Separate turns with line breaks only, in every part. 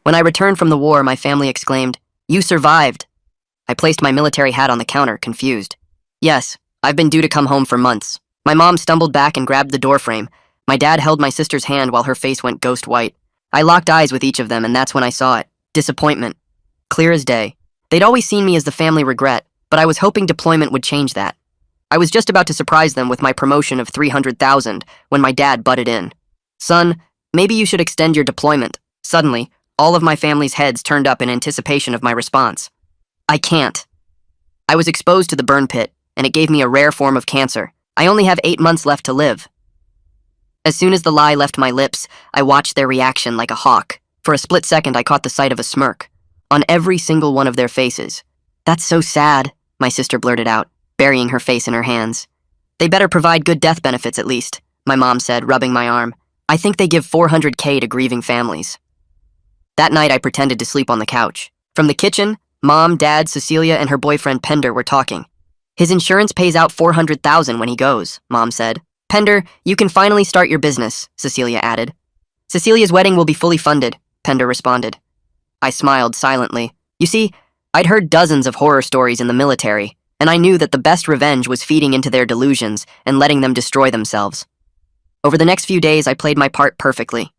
When I returned from the war, my family exclaimed, "You survived!" I placed my military hat on the counter, confused. Yes, I've been due to come home for months. My mom stumbled back and grabbed the doorframe. My dad held my sister's hand while her face went ghost white. I locked eyes with each of them, and that's when I saw it. Disappointment. Clear as day. They'd always seen me as the family regret, but I was hoping deployment would change that. I was just about to surprise them with my promotion of 300,000 when my dad butted in. "Son, maybe you should extend your deployment." Suddenly, all of my family's heads turned up in anticipation of my response. I can't. I was exposed to the burn pit, and it gave me a rare form of cancer. I only have 8 months left to live. As soon as the lie left my lips, I watched their reaction like a hawk. For a split second, I caught the sight of a smirk on every single one of their faces. "That's so sad," my sister blurted out, burying her face in her hands. "They better provide good death benefits at least," my mom said, rubbing my arm. "I think they give 400K to grieving families." That night, I pretended to sleep on the couch. From the kitchen, Mom, Dad, Cecilia, and her boyfriend Pender were talking. "His insurance pays out 400,000 when he goes," Mom said. "Pender, you can finally start your business," Cecilia added. "Cecilia's wedding will be fully funded," Pender responded. I smiled silently. You see, I'd heard dozens of horror stories in the military, and I knew that the best revenge was feeding into their delusions and letting them destroy themselves. Over the next few days, I played my part perfectly.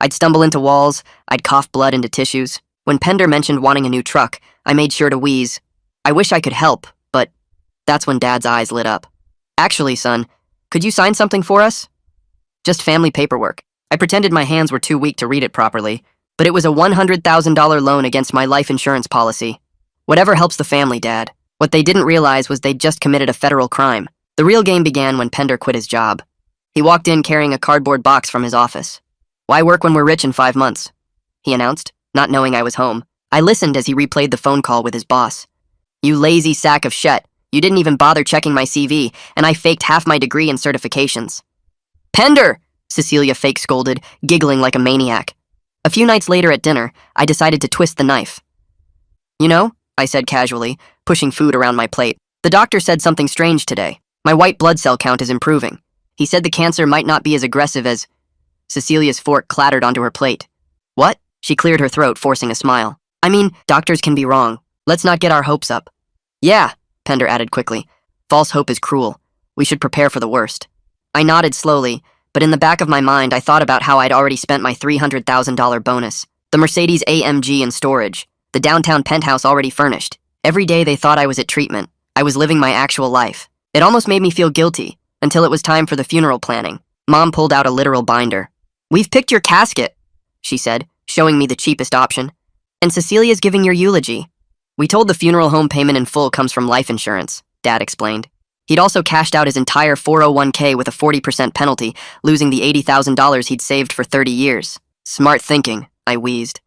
I'd stumble into walls, I'd cough blood into tissues. When Pender mentioned wanting a new truck, I made sure to wheeze. I wish I could help, but that's when Dad's eyes lit up. "Actually, son, could you sign something for us?" "Just family paperwork." I pretended my hands were too weak to read it properly, but it was a $100,000 loan against my life insurance policy. "Whatever helps the family, Dad." What they didn't realize was they'd just committed a federal crime. The real game began when Pender quit his job. He walked in carrying a cardboard box from his office. "Why work when we're rich in 5 months?" he announced, not knowing I was home. I listened as he replayed the phone call with his boss. "You lazy sack of shit. You didn't even bother checking my CV, and I faked half my degree and certifications." "Pender!" Cecilia fake scolded, giggling like a maniac. A few nights later at dinner, I decided to twist the knife. "You know," I said casually, pushing food around my plate, "the doctor said something strange today. My white blood cell count is improving. He said the cancer might not be as aggressive as—" Cecilia's fork clattered onto her plate. "What?" She cleared her throat, forcing a smile. "I mean, doctors can be wrong. Let's not get our hopes up." "Yeah," Pender added quickly. "False hope is cruel. We should prepare for the worst." I nodded slowly, but in the back of my mind, I thought about how I'd already spent my $300,000 bonus. The Mercedes AMG in storage. The downtown penthouse already furnished. Every day they thought I was at treatment. I was living my actual life. It almost made me feel guilty, until it was time for the funeral planning. Mom pulled out a literal binder. "We've picked your casket," she said, showing me the cheapest option. "And Cecilia's giving your eulogy." "We told the funeral home payment in full comes from life insurance," Dad explained. He'd also cashed out his entire 401k with a 40% penalty, losing the $80,000 he'd saved for 30 years. "Smart thinking," I wheezed.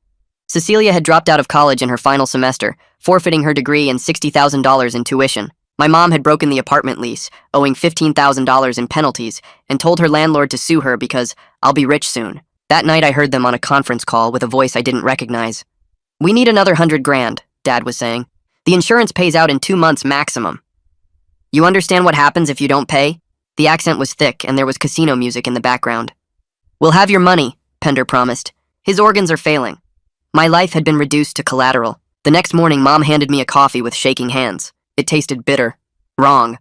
Cecilia had dropped out of college in her final semester, forfeiting her degree and $60,000 in tuition. My mom had broken the apartment lease, owing $15,000 in penalties, and told her landlord to sue her because I'll be rich soon. That night I heard them on a conference call with a voice I didn't recognize. "We need another 100 grand, Dad was saying. "The insurance pays out in 2 months maximum." "You understand what happens if you don't pay?" The accent was thick and there was casino music in the background. "We'll have your money," Pender promised. "His organs are failing." My life had been reduced to collateral. The next morning, Mom handed me a coffee with shaking hands. It tasted bitter. Wrong.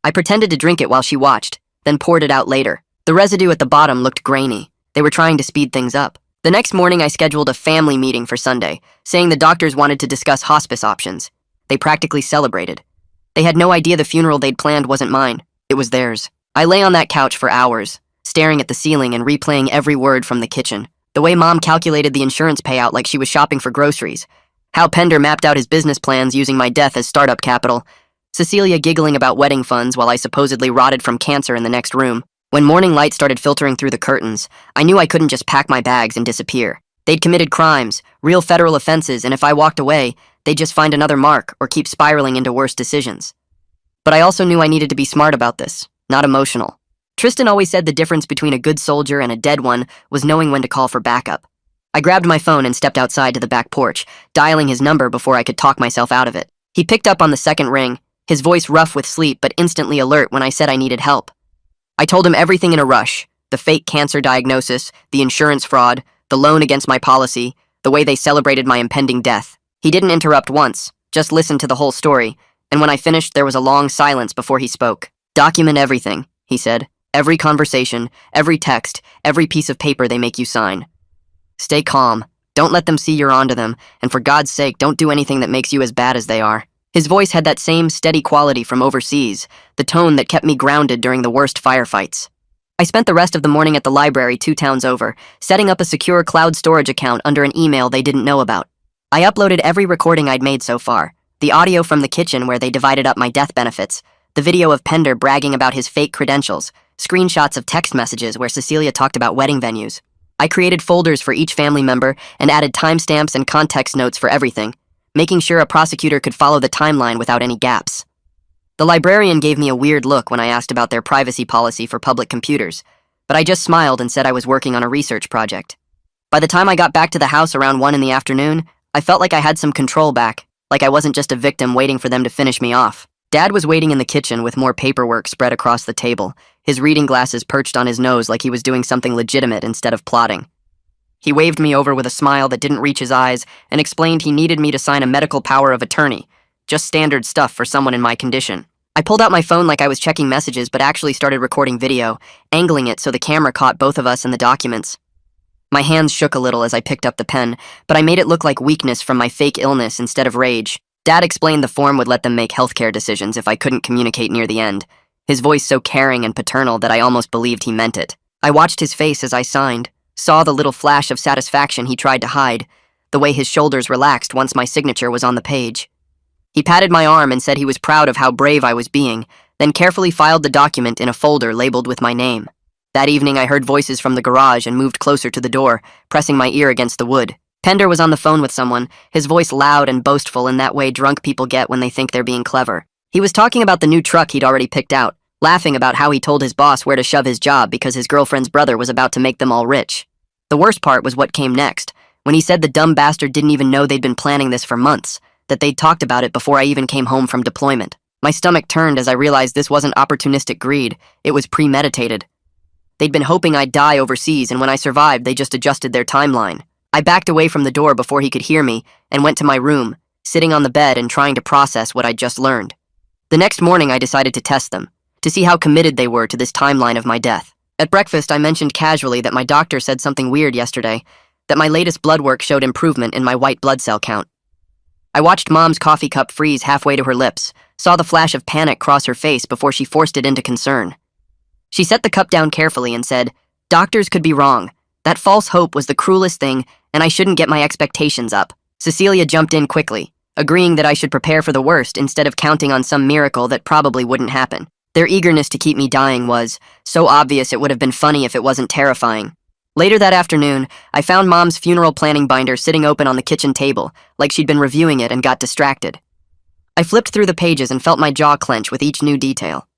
I pretended to drink it while she watched, then poured it out later. The residue at the bottom looked grainy. They were trying to speed things up. The next morning, I scheduled a family meeting for Sunday, saying the doctors wanted to discuss hospice options. They practically celebrated. They had no idea the funeral they'd planned wasn't mine. It was theirs. I lay on that couch for hours, staring at the ceiling and replaying every word from the kitchen. The way Mom calculated the insurance payout like she was shopping for groceries. How Pender mapped out his business plans using my death as startup capital. Cecilia giggling about wedding funds while I supposedly rotted from cancer in the next room. When morning light started filtering through the curtains, I knew I couldn't just pack my bags and disappear. They'd committed crimes, real federal offenses, and if I walked away, they'd just find another mark or keep spiraling into worse decisions. But I also knew I needed to be smart about this, not emotional. Tristan always said the difference between a good soldier and a dead one was knowing when to call for backup. I grabbed my phone and stepped outside to the back porch, dialing his number before I could talk myself out of it. He picked up on the second ring, his voice rough with sleep but instantly alert when I said I needed help. I told him everything in a rush, the fake cancer diagnosis, the insurance fraud, the loan against my policy, the way they celebrated my impending death. He didn't interrupt once, just listened to the whole story, and when I finished, there was a long silence before he spoke. "Document everything," he said. "Every conversation, every text, every piece of paper they make you sign. Stay calm. Don't let them see you're onto them, and for God's sake, don't do anything that makes you as bad as they are." His voice had that same steady quality from overseas, the tone that kept me grounded during the worst firefights. I spent the rest of the morning at the library 2 towns over, setting up a secure cloud storage account under an email they didn't know about. I uploaded every recording I'd made so far, the audio from the kitchen where they divided up my death benefits, the video of Pender bragging about his fake credentials, screenshots of text messages where Cecilia talked about wedding venues. I created folders for each family member and added timestamps and context notes for everything, making sure a prosecutor could follow the timeline without any gaps. The librarian gave me a weird look when I asked about their privacy policy for public computers, but I just smiled and said I was working on a research project. By the time I got back to the house around 1 in the afternoon, I felt like I had some control back, like I wasn't just a victim waiting for them to finish me off. Dad was waiting in the kitchen with more paperwork spread across the table, his reading glasses perched on his nose like he was doing something legitimate instead of plotting. He waved me over with a smile that didn't reach his eyes and explained he needed me to sign a medical power of attorney, just standard stuff for someone in my condition. I pulled out my phone like I was checking messages but actually started recording video, angling it so the camera caught both of us and the documents. My hands shook a little as I picked up the pen, but I made it look like weakness from my fake illness instead of rage. Dad explained the form would let them make healthcare decisions if I couldn't communicate near the end, his voice so caring and paternal that I almost believed he meant it. I watched his face as I signed, saw the little flash of satisfaction he tried to hide, the way his shoulders relaxed once my signature was on the page. He patted my arm and said he was proud of how brave I was being, then carefully filed the document in a folder labeled with my name. That evening I heard voices from the garage and moved closer to the door, pressing my ear against the wood. Pender was on the phone with someone, his voice loud and boastful in that way drunk people get when they think they're being clever. He was talking about the new truck he'd already picked out, laughing about how he told his boss where to shove his job because his girlfriend's brother was about to make them all rich. The worst part was what came next, when he said the dumb bastard didn't even know they'd been planning this for months, that they'd talked about it before I even came home from deployment. My stomach turned as I realized this wasn't opportunistic greed, it was premeditated. They'd been hoping I'd die overseas, and when I survived, they just adjusted their timeline. I backed away from the door before he could hear me and went to my room, sitting on the bed and trying to process what I'd just learned. The next morning, I decided to test them, to see how committed they were to this timeline of my death. At breakfast, I mentioned casually that my doctor said something weird yesterday, that my latest blood work showed improvement in my white blood cell count. I watched Mom's coffee cup freeze halfway to her lips, saw the flash of panic cross her face before she forced it into concern. She set the cup down carefully and said, "Doctors could be wrong. That false hope was the cruelest thing, and I shouldn't get my expectations up." Cecilia jumped in quickly, agreeing that I should prepare for the worst instead of counting on some miracle that probably wouldn't happen. Their eagerness to keep me dying was so obvious it would have been funny if it wasn't terrifying. Later that afternoon, I found Mom's funeral planning binder sitting open on the kitchen table, like she'd been reviewing it and got distracted. I flipped through the pages and felt my jaw clench with each new detail.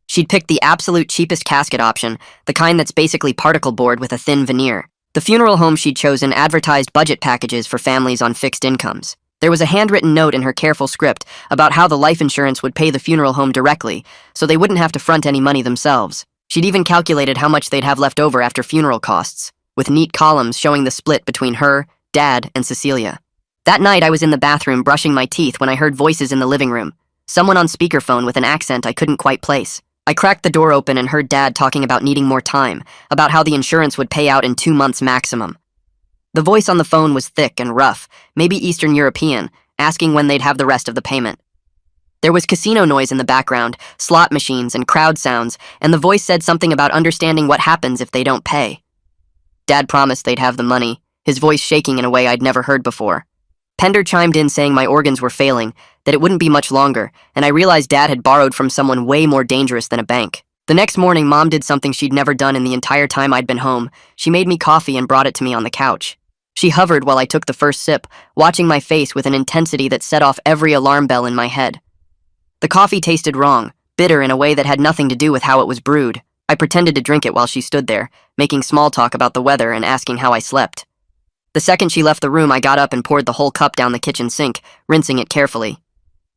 She'd picked the absolute cheapest casket option, the kind that's basically particle board with a thin veneer. The funeral home she'd chosen advertised budget packages for families on fixed incomes. There was a handwritten note in her careful script about how the life insurance would pay the funeral home directly, so they wouldn't have to front any money themselves. She'd even calculated how much they'd have left over after funeral costs, with neat columns showing the split between her, Dad, and Cecilia. That night, I was in the bathroom brushing my teeth when I heard voices in the living room, someone on speakerphone with an accent I couldn't quite place. I cracked the door open and heard Dad talking about needing more time, about how the insurance would pay out in 2 months maximum. The voice on the phone was thick and rough, maybe Eastern European, asking when they'd have the rest of the payment. There was casino noise in the background, slot machines and crowd sounds, and the voice said something about understanding what happens if they don't pay. Dad promised they'd have the money, his voice shaking in a way I'd never heard before. Pender chimed in saying my organs were failing, that it wouldn't be much longer, and I realized Dad had borrowed from someone way more dangerous than a bank. The next morning, Mom did something she'd never done in the entire time I'd been home. She made me coffee and brought it to me on the couch. She hovered while I took the first sip, watching my face with an intensity that set off every alarm bell in my head. The coffee tasted wrong, bitter in a way that had nothing to do with how it was brewed. I pretended to drink it while she stood there, making small talk about the weather and asking how I slept. The second she left the room, I got up and poured the whole cup down the kitchen sink, rinsing it carefully.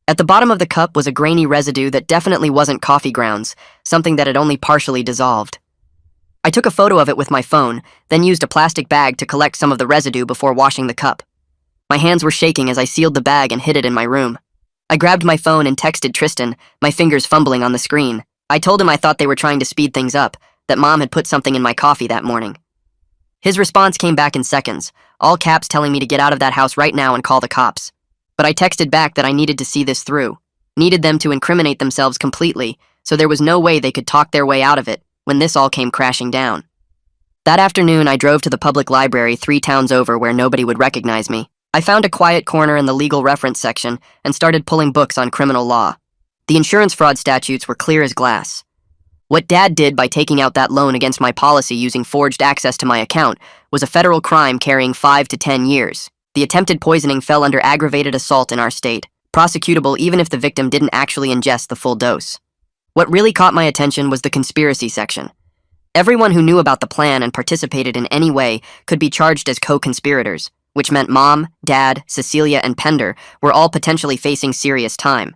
At the bottom of the cup was a grainy residue that definitely wasn't coffee grounds, something that had only partially dissolved. I took a photo of it with my phone, then used a plastic bag to collect some of the residue before washing the cup. My hands were shaking as I sealed the bag and hid it in my room. I grabbed my phone and texted Tristan, my fingers fumbling on the screen. I told him I thought they were trying to speed things up, that Mom had put something in my coffee that morning. His response came back in seconds, all caps telling me to get out of that house right now and call the cops. But I texted back that I needed to see this through, needed them to incriminate themselves completely, so there was no way they could talk their way out of it when this all came crashing down. That afternoon, I drove to the public library 3 towns over where nobody would recognize me. I found a quiet corner in the legal reference section and started pulling books on criminal law. The insurance fraud statutes were clear as glass. What Dad did by taking out that loan against my policy using forged access to my account was a federal crime carrying 5 to 10 years. The attempted poisoning fell under aggravated assault in our state, prosecutable even if the victim didn't actually ingest the full dose. What really caught my attention was the conspiracy section. Everyone who knew about the plan and participated in any way could be charged as co-conspirators, which meant Mom, Dad, Cecilia, and Pender were all potentially facing serious time.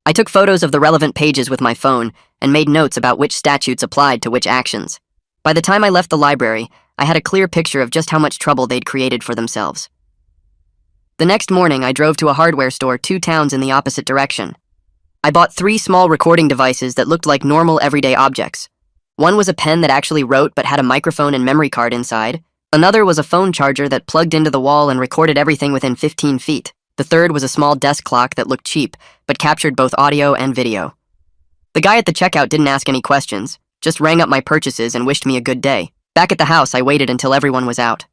I took photos of the relevant pages with my phone and made notes about which statutes applied to which actions. By the time I left the library, I had a clear picture of just how much trouble they'd created for themselves. The next morning, I drove to a hardware store 2 towns in the opposite direction. I bought 3 small recording devices that looked like normal everyday objects. One was a pen that actually wrote but had a microphone and memory card inside. Another was a phone charger that plugged into the wall and recorded everything within 15 feet. The third was a small desk clock that looked cheap, but captured both audio and video. The guy at the checkout didn't ask any questions, just rang up my purchases and wished me a good day. Back at the house, I waited until everyone was out.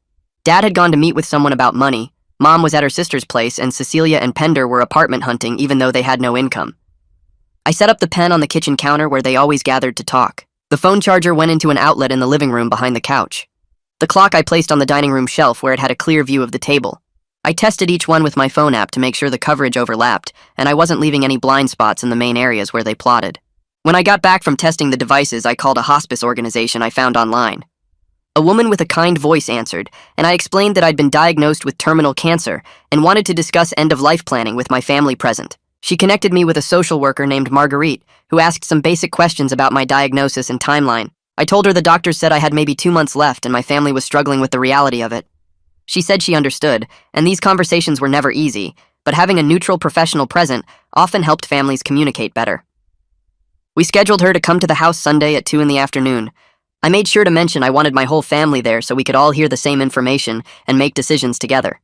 Dad had gone to meet with someone about money, Mom was at her sister's place, and Cecilia and Pender were apartment hunting even though they had no income. I set up the pen on the kitchen counter where they always gathered to talk. The phone charger went into an outlet in the living room behind the couch. The clock I placed on the dining room shelf where it had a clear view of the table. I tested each one with my phone app to make sure the coverage overlapped, and I wasn't leaving any blind spots in the main areas where they plotted. When I got back from testing the devices, I called a hospice organization I found online. A woman with a kind voice answered, and I explained that I'd been diagnosed with terminal cancer and wanted to discuss end-of-life planning with my family present. She connected me with a social worker named Marguerite, who asked some basic questions about my diagnosis and timeline. I told her the doctors said I had maybe 2 months left and my family was struggling with the reality of it. She said she understood, and these conversations were never easy, but having a neutral professional present often helped families communicate better. We scheduled her to come to the house Sunday at 2 in the afternoon. I made sure to mention I wanted my whole family there so we could all hear the same information and make decisions together.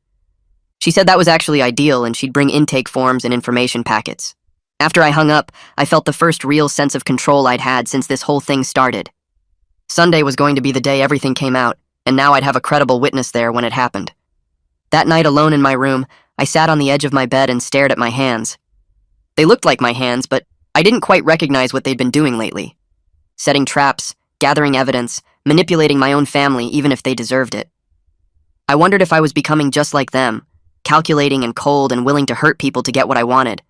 She said that was actually ideal and she'd bring intake forms and information packets. After I hung up, I felt the first real sense of control I'd had since this whole thing started. Sunday was going to be the day everything came out, and now I'd have a credible witness there when it happened. That night alone in my room, I sat on the edge of my bed and stared at my hands. They looked like my hands, but I didn't quite recognize what they'd been doing lately. Setting traps, gathering evidence, manipulating my own family even if they deserved it. I wondered if I was becoming just like them, calculating and cold and willing to hurt people to get what I wanted.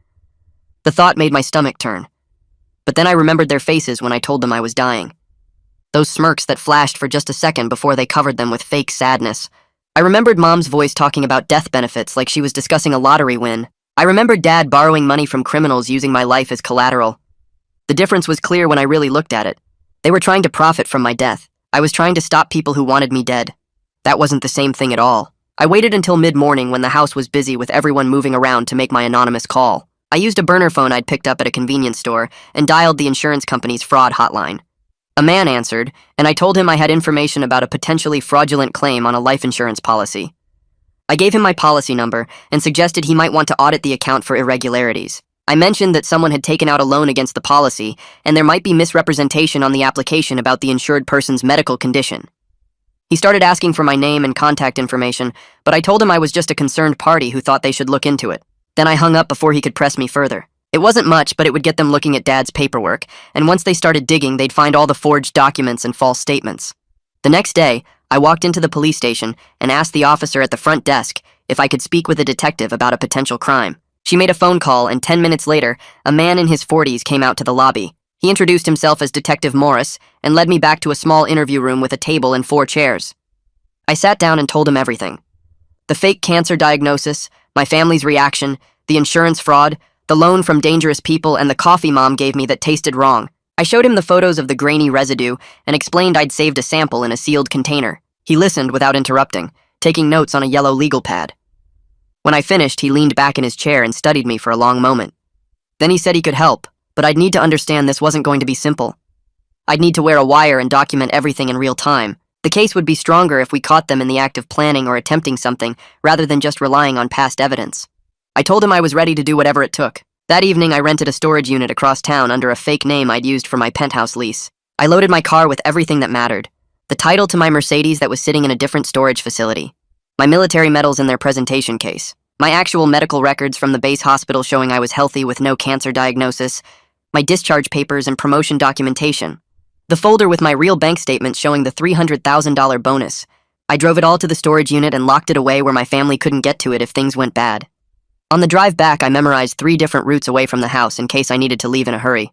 The thought made my stomach turn. But then I remembered their faces when I told them I was dying. Those smirks that flashed for just a second before they covered them with fake sadness. I remembered Mom's voice talking about death benefits like she was discussing a lottery win. I remembered Dad borrowing money from criminals using my life as collateral. The difference was clear when I really looked at it. They were trying to profit from my death. I was trying to stop people who wanted me dead. That wasn't the same thing at all. I waited until mid-morning when the house was busy with everyone moving around to make my anonymous call. I used a burner phone I'd picked up at a convenience store and dialed the insurance company's fraud hotline. A man answered, and I told him I had information about a potentially fraudulent claim on a life insurance policy. I gave him my policy number and suggested he might want to audit the account for irregularities. I mentioned that someone had taken out a loan against the policy, and there might be misrepresentation on the application about the insured person's medical condition. He started asking for my name and contact information, but I told him I was just a concerned party who thought they should look into it. Then I hung up before he could press me further. It wasn't much, but it would get them looking at Dad's paperwork, and once they started digging, they'd find all the forged documents and false statements. The next day, I walked into the police station and asked the officer at the front desk if I could speak with a detective about a potential crime. She made a phone call, and 10 minutes later, a man in his 40s came out to the lobby. He introduced himself as Detective Morris and led me back to a small interview room with a table and 4 chairs. I sat down and told him everything. The fake cancer diagnosis, my family's reaction, the insurance fraud, the loan from dangerous people, and the coffee Mom gave me that tasted wrong. I showed him the photos of the grainy residue and explained I'd saved a sample in a sealed container. He listened without interrupting, taking notes on a yellow legal pad. When I finished, he leaned back in his chair and studied me for a long moment. Then he said he could help, but I'd need to understand this wasn't going to be simple. I'd need to wear a wire and document everything in real time. The case would be stronger if we caught them in the act of planning or attempting something, rather than just relying on past evidence. I told him I was ready to do whatever it took. That evening, I rented a storage unit across town under a fake name I'd used for my penthouse lease. I loaded my car with everything that mattered. The title to my Mercedes that was sitting in a different storage facility. My military medals in their presentation case. My actual medical records from the base hospital showing I was healthy with no cancer diagnosis. My discharge papers and promotion documentation. The folder with my real bank statements showing the $300,000 bonus. I drove it all to the storage unit and locked it away where my family couldn't get to it if things went bad. On the drive back, I memorized 3 different routes away from the house in case I needed to leave in a hurry.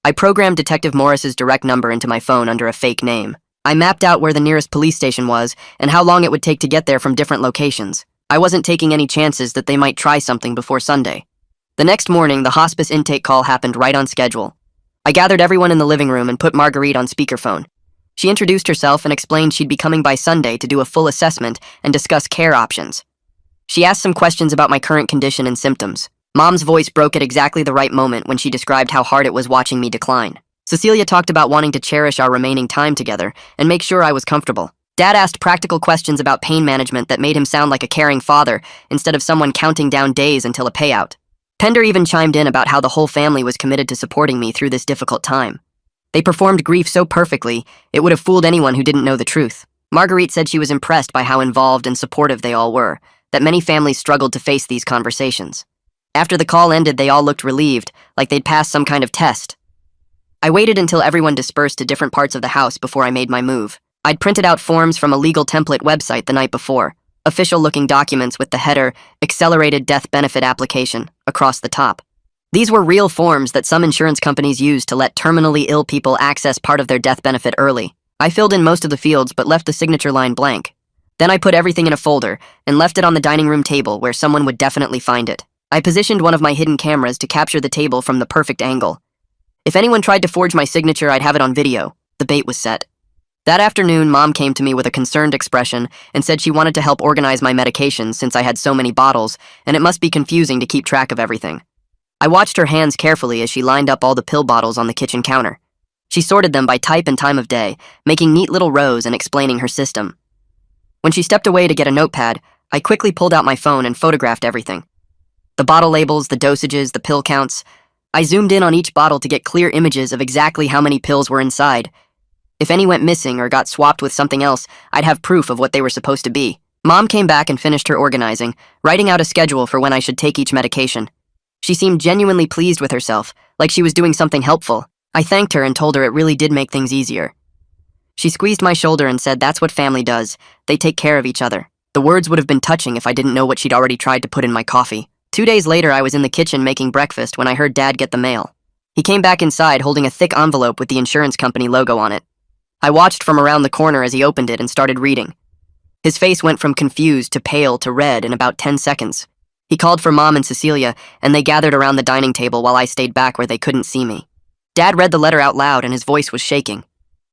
I programmed Detective Morris's direct number into my phone under a fake name. I mapped out where the nearest police station was and how long it would take to get there from different locations. I wasn't taking any chances that they might try something before Sunday. The next morning, the hospice intake call happened right on schedule. I gathered everyone in the living room and put Marguerite on speakerphone. She introduced herself and explained she'd be coming by Sunday to do a full assessment and discuss care options. She asked some questions about my current condition and symptoms. Mom's voice broke at exactly the right moment when she described how hard it was watching me decline. Cecilia talked about wanting to cherish our remaining time together and make sure I was comfortable. Dad asked practical questions about pain management that made him sound like a caring father instead of someone counting down days until a payout. Pender even chimed in about how the whole family was committed to supporting me through this difficult time. They performed grief so perfectly, it would have fooled anyone who didn't know the truth. Marguerite said she was impressed by how involved and supportive they all were, that many families struggled to face these conversations. After the call ended, they all looked relieved, like they'd passed some kind of test. I waited until everyone dispersed to different parts of the house before I made my move. I'd printed out forms from a legal template website the night before, official-looking documents with the header, Accelerated Death Benefit Application, across the top. These were real forms that some insurance companies use to let terminally ill people access part of their death benefit early. I filled in most of the fields but left the signature line blank. Then I put everything in a folder and left it on the dining room table where someone would definitely find it. I positioned one of my hidden cameras to capture the table from the perfect angle. If anyone tried to forge my signature, I'd have it on video. The bait was set. That afternoon, Mom came to me with a concerned expression and said she wanted to help organize my medications since I had so many bottles, and it must be confusing to keep track of everything. I watched her hands carefully as she lined up all the pill bottles on the kitchen counter. She sorted them by type and time of day, making neat little rows and explaining her system. When she stepped away to get a notepad, I quickly pulled out my phone and photographed everything. The bottle labels, the dosages, the pill counts. I zoomed in on each bottle to get clear images of exactly how many pills were inside. If any went missing or got swapped with something else, I'd have proof of what they were supposed to be. Mom came back and finished her organizing, writing out a schedule for when I should take each medication. She seemed genuinely pleased with herself, like she was doing something helpful. I thanked her and told her it really did make things easier. She squeezed my shoulder and said that's what family does. They take care of each other. The words would have been touching if I didn't know what she'd already tried to put in my coffee. 2 days later, I was in the kitchen making breakfast when I heard Dad get the mail. He came back inside holding a thick envelope with the insurance company logo on it. I watched from around the corner as he opened it and started reading. His face went from confused to pale to red in about 10 seconds. He called for Mom and Cecilia, and they gathered around the dining table while I stayed back where they couldn't see me. Dad read the letter out loud and his voice was shaking.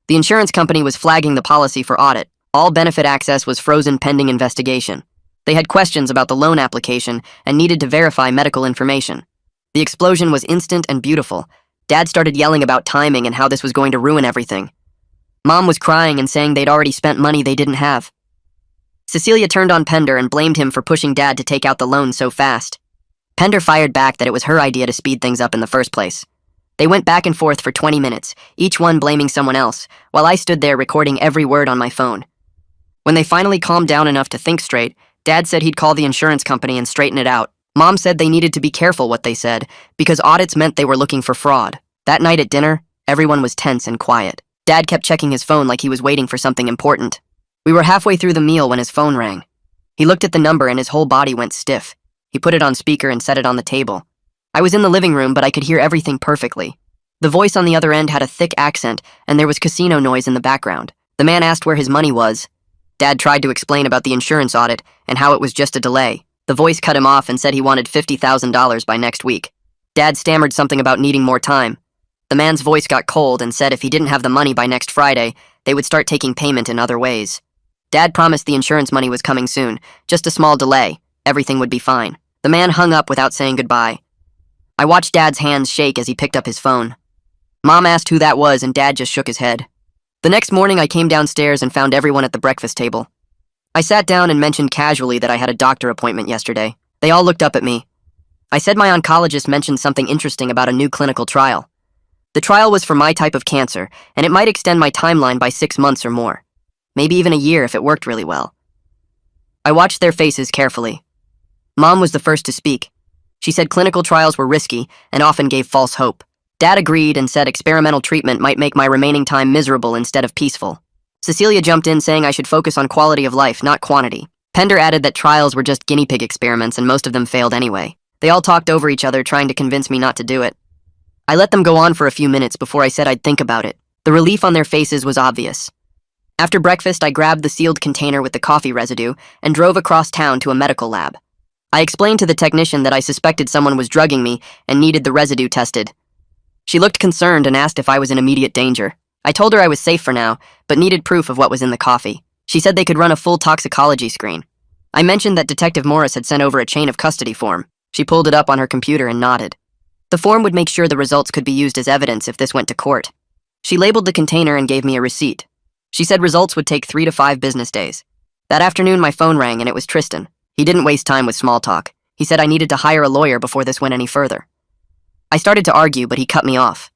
The insurance company was flagging the policy for audit. All benefit access was frozen pending investigation. They had questions about the loan application and needed to verify medical information. The explosion was instant and beautiful. Dad started yelling about timing and how this was going to ruin everything. Mom was crying and saying they'd already spent money they didn't have. Cecilia turned on Pender and blamed him for pushing Dad to take out the loan so fast. Pender fired back that it was her idea to speed things up in the first place. They went back and forth for 20 minutes, each one blaming someone else, while I stood there recording every word on my phone. When they finally calmed down enough to think straight, Dad said he'd call the insurance company and straighten it out. Mom said they needed to be careful what they said, because audits meant they were looking for fraud. That night at dinner, everyone was tense and quiet. Dad kept checking his phone like he was waiting for something important. We were halfway through the meal when his phone rang. He looked at the number and his whole body went stiff. He put it on speaker and set it on the table. I was in the living room, but I could hear everything perfectly. The voice on the other end had a thick accent, and there was casino noise in the background. The man asked where his money was. Dad tried to explain about the insurance audit and how it was just a delay. The voice cut him off and said he wanted $50,000 by next week. Dad stammered something about needing more time. The man's voice got cold and said if he didn't have the money by next Friday, they would start taking payment in other ways. Dad promised the insurance money was coming soon, just a small delay. Everything would be fine. The man hung up without saying goodbye. I watched Dad's hands shake as he picked up his phone. Mom asked who that was and Dad just shook his head. The next morning I came downstairs and found everyone at the breakfast table. I sat down and mentioned casually that I had a doctor appointment yesterday. They all looked up at me. I said my oncologist mentioned something interesting about a new clinical trial. The trial was for my type of cancer, and it might extend my timeline by 6 months or more. Maybe even a year if it worked really well. I watched their faces carefully. Mom was the first to speak. She said clinical trials were risky and often gave false hope. Dad agreed and said experimental treatment might make my remaining time miserable instead of peaceful. Cecilia jumped in saying I should focus on quality of life, not quantity. Pender added that trials were just guinea pig experiments and most of them failed anyway. They all talked over each other trying to convince me not to do it. I let them go on for a few minutes before I said I'd think about it. The relief on their faces was obvious. After breakfast, I grabbed the sealed container with the coffee residue and drove across town to a medical lab. I explained to the technician that I suspected someone was drugging me and needed the residue tested. She looked concerned and asked if I was in immediate danger. I told her I was safe for now, but needed proof of what was in the coffee. She said they could run a full toxicology screen. I mentioned that Detective Morris had sent over a chain of custody form. She pulled it up on her computer and nodded. The form would make sure the results could be used as evidence if this went to court. She labeled the container and gave me a receipt. She said results would take 3 to 5 business days. That afternoon, my phone rang and it was Tristan. He didn't waste time with small talk. He said I needed to hire a lawyer before this went any further. I started to argue, but he cut me off.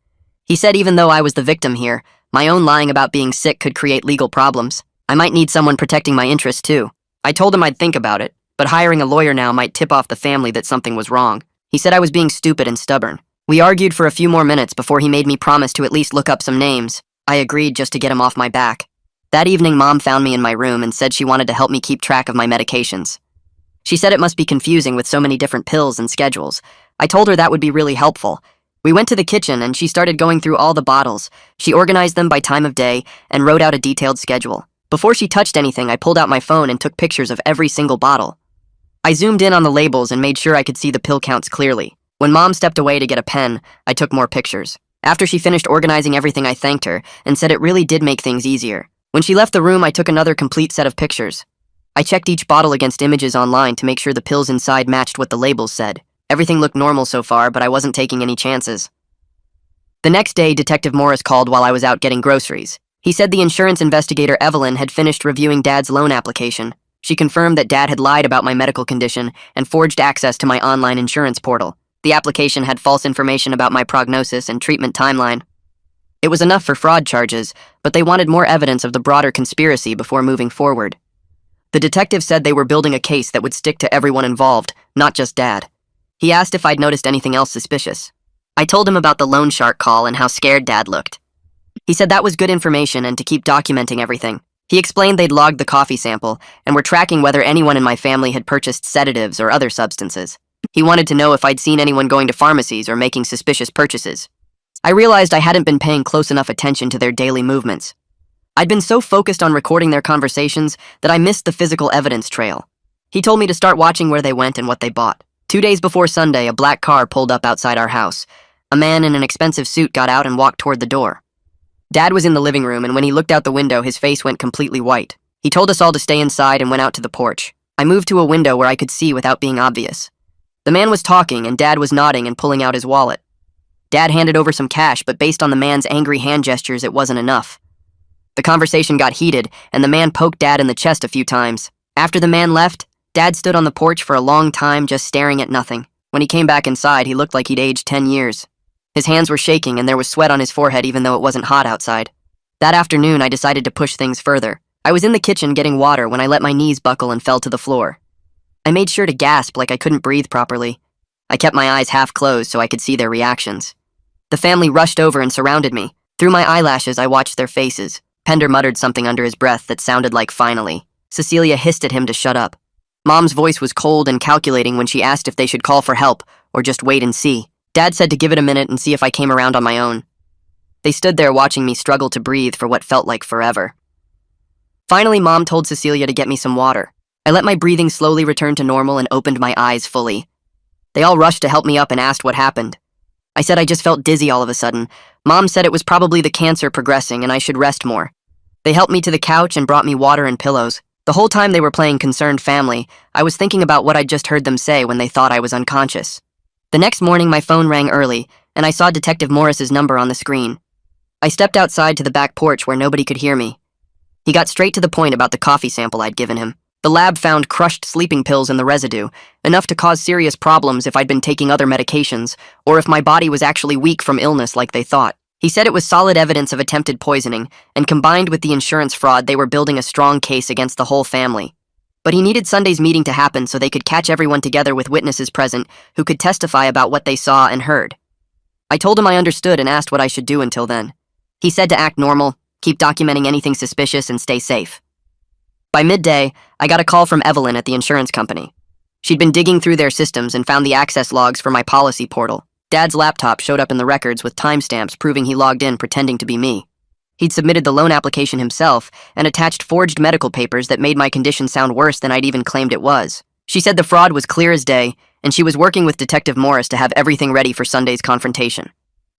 He said even though I was the victim here, my own lying about being sick could create legal problems. I might need someone protecting my interests too. I told him I'd think about it, but hiring a lawyer now might tip off the family that something was wrong. He said I was being stupid and stubborn. We argued for a few more minutes before he made me promise to at least look up some names. I agreed just to get him off my back. That evening, Mom found me in my room and said she wanted to help me keep track of my medications. She said it must be confusing with so many different pills and schedules. I told her that would be really helpful. We went to the kitchen and she started going through all the bottles. She organized them by time of day and wrote out a detailed schedule. Before she touched anything, I pulled out my phone and took pictures of every single bottle. I zoomed in on the labels and made sure I could see the pill counts clearly. When Mom stepped away to get a pen, I took more pictures. After she finished organizing everything, I thanked her and said it really did make things easier. When she left the room, I took another complete set of pictures. I checked each bottle against images online to make sure the pills inside matched what the labels said. Everything looked normal so far, but I wasn't taking any chances. The next day, Detective Morris called while I was out getting groceries. He said the insurance investigator Evelyn had finished reviewing Dad's loan application. She confirmed that Dad had lied about my medical condition and forged access to my online insurance portal. The application had false information about my prognosis and treatment timeline. It was enough for fraud charges, but they wanted more evidence of the broader conspiracy before moving forward. The detective said they were building a case that would stick to everyone involved, not just Dad. He asked if I'd noticed anything else suspicious. I told him about the loan shark call and how scared Dad looked. He said that was good information and to keep documenting everything. He explained they'd logged the coffee sample and were tracking whether anyone in my family had purchased sedatives or other substances. He wanted to know if I'd seen anyone going to pharmacies or making suspicious purchases. I realized I hadn't been paying close enough attention to their daily movements. I'd been so focused on recording their conversations that I missed the physical evidence trail. He told me to start watching where they went and what they bought. 2 days before Sunday, a black car pulled up outside our house. A man in an expensive suit got out and walked toward the door. Dad was in the living room, and when he looked out the window, his face went completely white. He told us all to stay inside and went out to the porch. I moved to a window where I could see without being obvious. The man was talking, and Dad was nodding and pulling out his wallet. Dad handed over some cash, but based on the man's angry hand gestures, it wasn't enough. The conversation got heated, and the man poked Dad in the chest a few times. After the man left, Dad stood on the porch for a long time just staring at nothing. When he came back inside, he looked like he'd aged 10 years. His hands were shaking, and there was sweat on his forehead even though it wasn't hot outside. That afternoon, I decided to push things further. I was in the kitchen getting water when I let my knees buckle and fell to the floor. I made sure to gasp like I couldn't breathe properly. I kept my eyes half closed so I could see their reactions. The family rushed over and surrounded me. Through my eyelashes, I watched their faces. Pender muttered something under his breath that sounded like finally. Cecilia hissed at him to shut up. Mom's voice was cold and calculating when she asked if they should call for help or just wait and see. Dad said to give it a minute and see if I came around on my own. They stood there watching me struggle to breathe for what felt like forever. Finally, Mom told Cecilia to get me some water. I let my breathing slowly return to normal and opened my eyes fully. They all rushed to help me up and asked what happened. I said I just felt dizzy all of a sudden. Mom said it was probably the cancer progressing and I should rest more. They helped me to the couch and brought me water and pillows. The whole time they were playing concerned family, I was thinking about what I'd just heard them say when they thought I was unconscious. The next morning, my phone rang early, and I saw Detective Morris's number on the screen. I stepped outside to the back porch where nobody could hear me. He got straight to the point about the coffee sample I'd given him. The lab found crushed sleeping pills in the residue, enough to cause serious problems if I'd been taking other medications, or if my body was actually weak from illness like they thought. He said it was solid evidence of attempted poisoning, and combined with the insurance fraud, they were building a strong case against the whole family. But he needed Sunday's meeting to happen so they could catch everyone together with witnesses present who could testify about what they saw and heard. I told him I understood and asked what I should do until then. He said to act normal, keep documenting anything suspicious, and stay safe. By midday, I got a call from Evelyn at the insurance company. She'd been digging through their systems and found the access logs for my policy portal. Dad's laptop showed up in the records with timestamps proving he logged in pretending to be me. He'd submitted the loan application himself and attached forged medical papers that made my condition sound worse than I'd even claimed it was. She said the fraud was clear as day, and she was working with Detective Morris to have everything ready for Sunday's confrontation.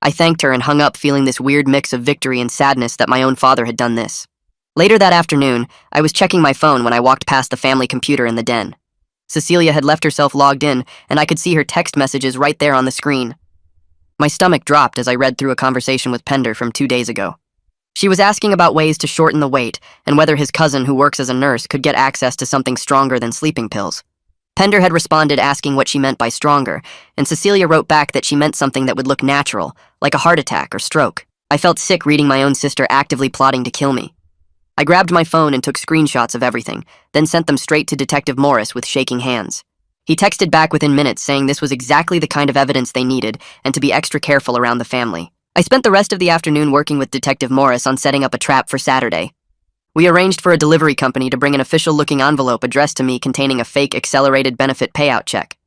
I thanked her and hung up feeling this weird mix of victory and sadness that my own father had done this. Later that afternoon, I was checking my phone when I walked past the family computer in the den. Cecilia had left herself logged in, and I could see her text messages right there on the screen. My stomach dropped as I read through a conversation with Pender from 2 days ago. She was asking about ways to shorten the wait and whether his cousin, who works as a nurse, could get access to something stronger than sleeping pills. Pender had responded asking what she meant by stronger, and Cecilia wrote back that she meant something that would look natural, like a heart attack or stroke. I felt sick reading my own sister actively plotting to kill me. I grabbed my phone and took screenshots of everything, then sent them straight to Detective Morris with shaking hands. He texted back within minutes saying this was exactly the kind of evidence they needed and to be extra careful around the family. I spent the rest of the afternoon working with Detective Morris on setting up a trap for Saturday. We arranged for a delivery company to bring an official-looking envelope addressed to me containing a fake accelerated benefit payout check.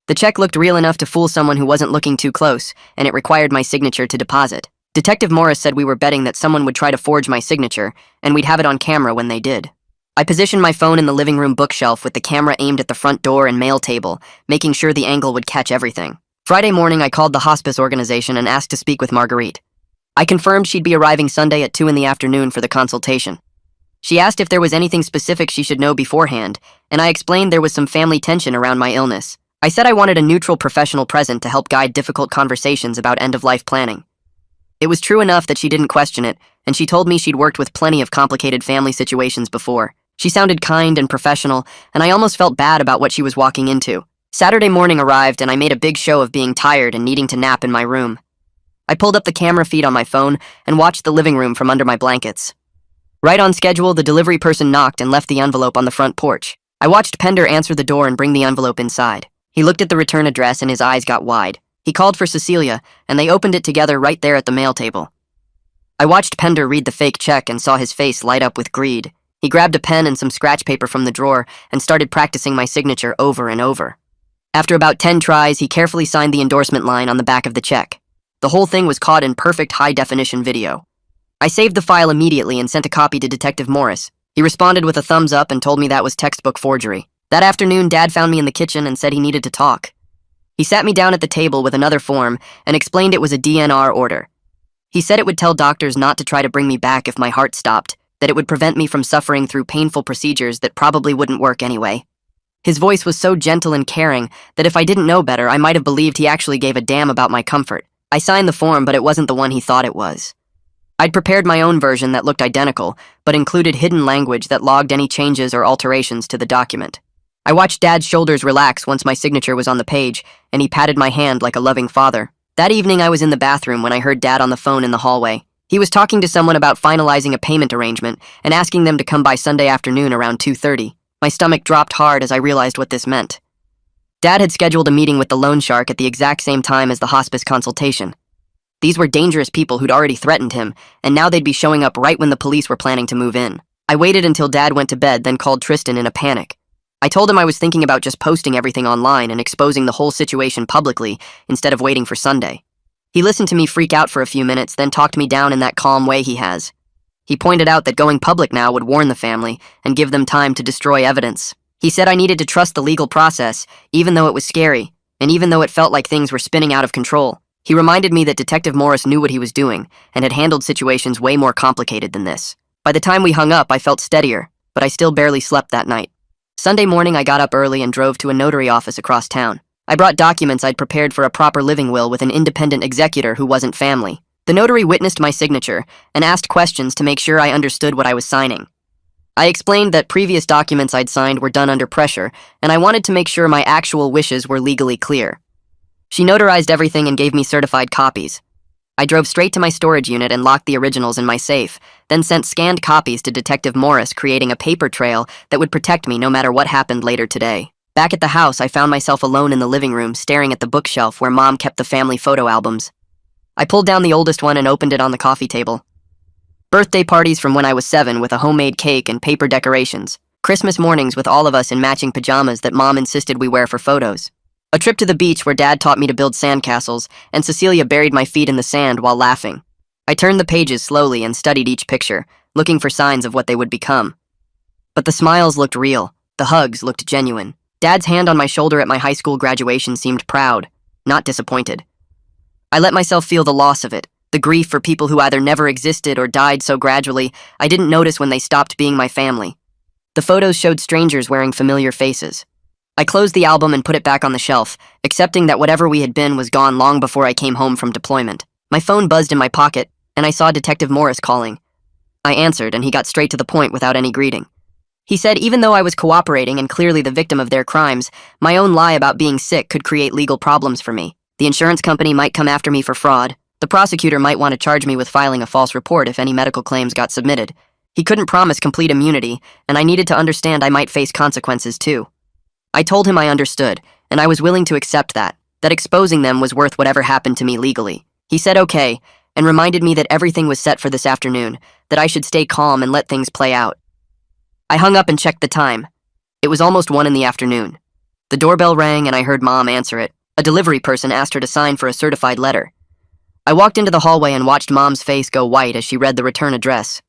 The check looked real enough to fool someone who wasn't looking too close, and it required my signature to deposit. Detective Morris said we were betting that someone would try to forge my signature, and we'd have it on camera when they did. I positioned my phone in the living room bookshelf with the camera aimed at the front door and mail table, making sure the angle would catch everything. Friday morning, I called the hospice organization and asked to speak with Marguerite. I confirmed she'd be arriving Sunday at 2 in the afternoon for the consultation. She asked if there was anything specific she should know beforehand, and I explained there was some family tension around my illness. I said I wanted a neutral professional present to help guide difficult conversations about end-of-life planning. It was true enough that she didn't question it, and she told me she'd worked with plenty of complicated family situations before. She sounded kind and professional, and I almost felt bad about what she was walking into. Saturday morning arrived, and I made a big show of being tired and needing to nap in my room. I pulled up the camera feed on my phone and watched the living room from under my blankets. Right on schedule, the delivery person knocked and left the envelope on the front porch. I watched Pender answer the door and bring the envelope inside. He looked at the return address and his eyes got wide. He called for Cecilia, and they opened it together right there at the mail table. I watched Pender read the fake check and saw his face light up with greed. He grabbed a pen and some scratch paper from the drawer and started practicing my signature over and over. After about 10 tries, he carefully signed the endorsement line on the back of the check. The whole thing was caught in perfect high-definition video. I saved the file immediately and sent a copy to Detective Morris. He responded with a thumbs up and told me that was textbook forgery. That afternoon, Dad found me in the kitchen and said he needed to talk. He sat me down at the table with another form and explained it was a DNR order. He said it would tell doctors not to try to bring me back if my heart stopped, that it would prevent me from suffering through painful procedures that probably wouldn't work anyway. His voice was so gentle and caring that if I didn't know better, I might have believed he actually gave a damn about my comfort. I signed the form, but it wasn't the one he thought it was. I'd prepared my own version that looked identical, but included hidden language that logged any changes or alterations to the document. I watched Dad's shoulders relax once my signature was on the page, and he patted my hand like a loving father. That evening, I was in the bathroom when I heard Dad on the phone in the hallway. He was talking to someone about finalizing a payment arrangement and asking them to come by Sunday afternoon around 2:30. My stomach dropped hard as I realized what this meant. Dad had scheduled a meeting with the loan shark at the exact same time as the hospice consultation. These were dangerous people who'd already threatened him, and now they'd be showing up right when the police were planning to move in. I waited until Dad went to bed, then called Tristan in a panic. I told him I was thinking about just posting everything online and exposing the whole situation publicly instead of waiting for Sunday. He listened to me freak out for a few minutes, then talked me down in that calm way he has. He pointed out that going public now would warn the family and give them time to destroy evidence. He said I needed to trust the legal process, even though it was scary, and even though it felt like things were spinning out of control. He reminded me that Detective Morris knew what he was doing and had handled situations way more complicated than this. By the time we hung up, I felt steadier, but I still barely slept that night. Sunday morning, I got up early and drove to a notary office across town. I brought documents I'd prepared for a proper living will with an independent executor who wasn't family. The notary witnessed my signature and asked questions to make sure I understood what I was signing. I explained that previous documents I'd signed were done under pressure, and I wanted to make sure my actual wishes were legally clear. She notarized everything and gave me certified copies. I drove straight to my storage unit and locked the originals in my safe, then sent scanned copies to Detective Morris, creating a paper trail that would protect me no matter what happened later today. Back at the house, I found myself alone in the living room, staring at the bookshelf where Mom kept the family photo albums. I pulled down the oldest one and opened it on the coffee table. Birthday parties from when I was 7 with a homemade cake and paper decorations. Christmas mornings with all of us in matching pajamas that Mom insisted we wear for photos. A trip to the beach where Dad taught me to build sandcastles, and Cecilia buried my feet in the sand while laughing. I turned the pages slowly and studied each picture, looking for signs of what they would become. But the smiles looked real. The hugs looked genuine. Dad's hand on my shoulder at my high school graduation seemed proud, not disappointed. I let myself feel the loss of it, the grief for people who either never existed or died so gradually I didn't notice when they stopped being my family. The photos showed strangers wearing familiar faces. I closed the album and put it back on the shelf, accepting that whatever we had been was gone long before I came home from deployment. My phone buzzed in my pocket, and I saw Detective Morris calling. I answered, and he got straight to the point without any greeting. He said even though I was cooperating and clearly the victim of their crimes, my own lie about being sick could create legal problems for me. The insurance company might come after me for fraud. The prosecutor might want to charge me with filing a false report if any medical claims got submitted. He couldn't promise complete immunity, and I needed to understand I might face consequences too. I told him I understood, and I was willing to accept that exposing them was worth whatever happened to me legally. He said okay, and reminded me that everything was set for this afternoon, that I should stay calm and let things play out. I hung up and checked the time. It was almost 1 in the afternoon. The doorbell rang and I heard Mom answer it. A delivery person asked her to sign for a certified letter. I walked into the hallway and watched Mom's face go white as she read the return address.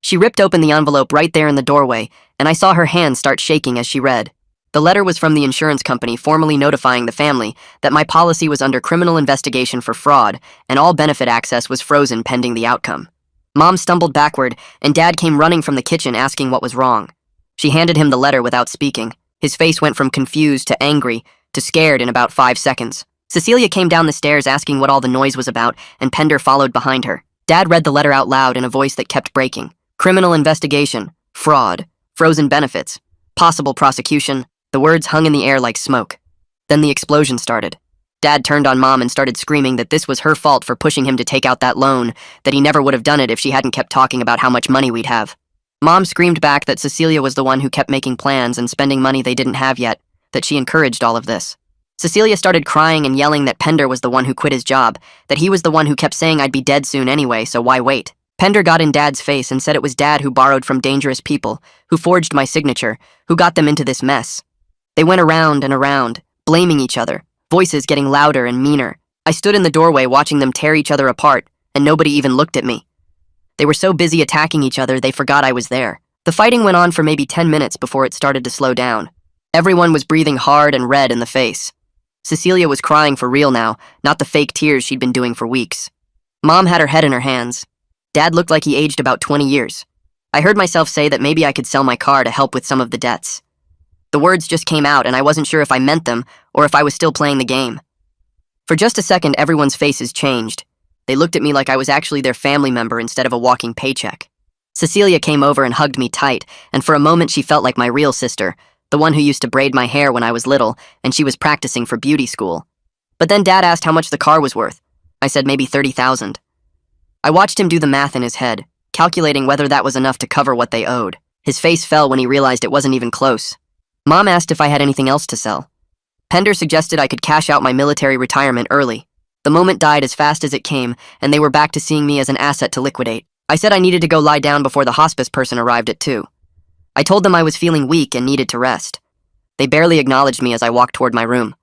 She ripped open the envelope right there in the doorway, and I saw her hands start shaking as she read. The letter was from the insurance company formally notifying the family that my policy was under criminal investigation for fraud and all benefit access was frozen pending the outcome. Mom stumbled backward, and Dad came running from the kitchen asking what was wrong. She handed him the letter without speaking. His face went from confused to angry to scared in about 5 seconds. Cecilia came down the stairs asking what all the noise was about, and Pender followed behind her. Dad read the letter out loud in a voice that kept breaking. Criminal investigation, fraud, frozen benefits, possible prosecution. The words hung in the air like smoke. Then the explosion started. Dad turned on Mom and started screaming that this was her fault for pushing him to take out that loan, that he never would have done it if she hadn't kept talking about how much money we'd have. Mom screamed back that Cecilia was the one who kept making plans and spending money they didn't have yet, that she encouraged all of this. Cecilia started crying and yelling that Pender was the one who quit his job, that he was the one who kept saying I'd be dead soon anyway, so why wait? Pender got in Dad's face and said it was Dad who borrowed from dangerous people, who forged my signature, who got them into this mess. They went around and around, blaming each other, voices getting louder and meaner. I stood in the doorway watching them tear each other apart, and nobody even looked at me. They were so busy attacking each other they forgot I was there. The fighting went on for maybe 10 minutes before it started to slow down. Everyone was breathing hard and red in the face. Cecilia was crying for real now, not the fake tears she'd been doing for weeks. Mom had her head in her hands. Dad looked like he aged about 20 years. I heard myself say that maybe I could sell my car to help with some of the debts. The words just came out and I wasn't sure if I meant them or if I was still playing the game. For just a second, everyone's faces changed. They looked at me like I was actually their family member instead of a walking paycheck. Cecilia came over and hugged me tight, and for a moment she felt like my real sister, the one who used to braid my hair when I was little, and she was practicing for beauty school. But then Dad asked how much the car was worth. I said maybe $30,000. I watched him do the math in his head, calculating whether that was enough to cover what they owed. His face fell when he realized it wasn't even close. Mom asked if I had anything else to sell. Pender suggested I could cash out my military retirement early. The moment died as fast as it came, and they were back to seeing me as an asset to liquidate. I said I needed to go lie down before the hospice person arrived at 2. I told them I was feeling weak and needed to rest. They barely acknowledged me as I walked toward my room.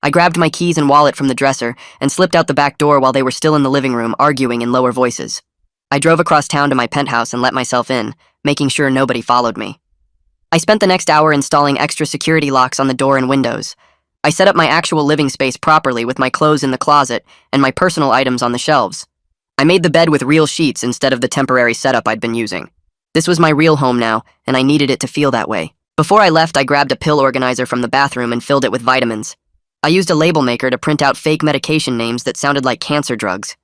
I grabbed my keys and wallet from the dresser and slipped out the back door while they were still in the living room, arguing in lower voices. I drove across town to my penthouse and let myself in, making sure nobody followed me. I spent the next hour installing extra security locks on the door and windows. I set up my actual living space properly with my clothes in the closet and my personal items on the shelves. I made the bed with real sheets instead of the temporary setup I'd been using. This was my real home now, and I needed it to feel that way. Before I left, I grabbed a pill organizer from the bathroom and filled it with vitamins. I used a label maker to print out fake medication names that sounded like cancer drugs.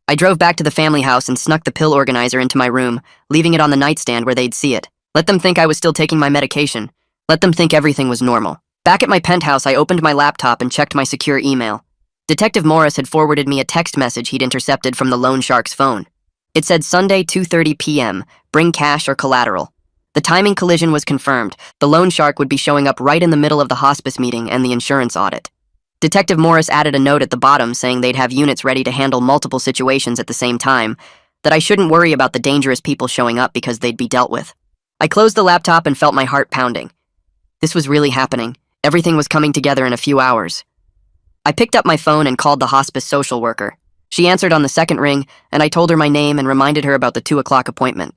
I drove back to the family house and snuck the pill organizer into my room, leaving it on the nightstand where they'd see it. Let them think I was still taking my medication. Let them think everything was normal. Back at my penthouse, I opened my laptop and checked my secure email. Detective Morris had forwarded me a text message he'd intercepted from the loan shark's phone. It said Sunday 2:30 p.m., bring cash or collateral. The timing collision was confirmed. The loan shark would be showing up right in the middle of the hospice meeting and the insurance audit. Detective Morris added a note at the bottom saying they'd have units ready to handle multiple situations at the same time, that I shouldn't worry about the dangerous people showing up because they'd be dealt with. I closed the laptop and felt my heart pounding. This was really happening. Everything was coming together in a few hours. I picked up my phone and called the hospice social worker. She answered on the second ring, and I told her my name and reminded her about the 2 o'clock appointment.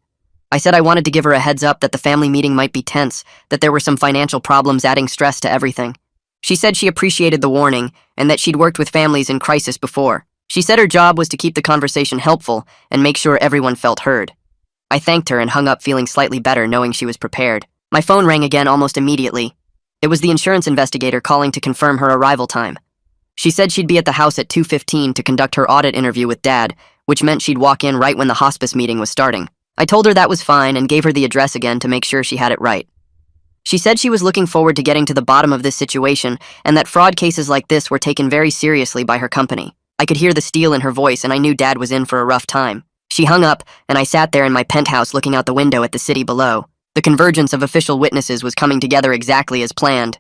I said I wanted to give her a heads up that the family meeting might be tense, that there were some financial problems adding stress to everything. She said she appreciated the warning and that she'd worked with families in crisis before. She said her job was to keep the conversation helpful and make sure everyone felt heard. I thanked her and hung up feeling slightly better knowing she was prepared. My phone rang again almost immediately. It was the insurance investigator calling to confirm her arrival time. She said she'd be at the house at 2:15 to conduct her audit interview with Dad, which meant she'd walk in right when the hospice meeting was starting. I told her that was fine and gave her the address again to make sure she had it right. She said she was looking forward to getting to the bottom of this situation and that fraud cases like this were taken very seriously by her company. I could hear the steel in her voice and I knew Dad was in for a rough time. She hung up and I sat there in my penthouse looking out the window at the city below. The convergence of official witnesses was coming together exactly as planned.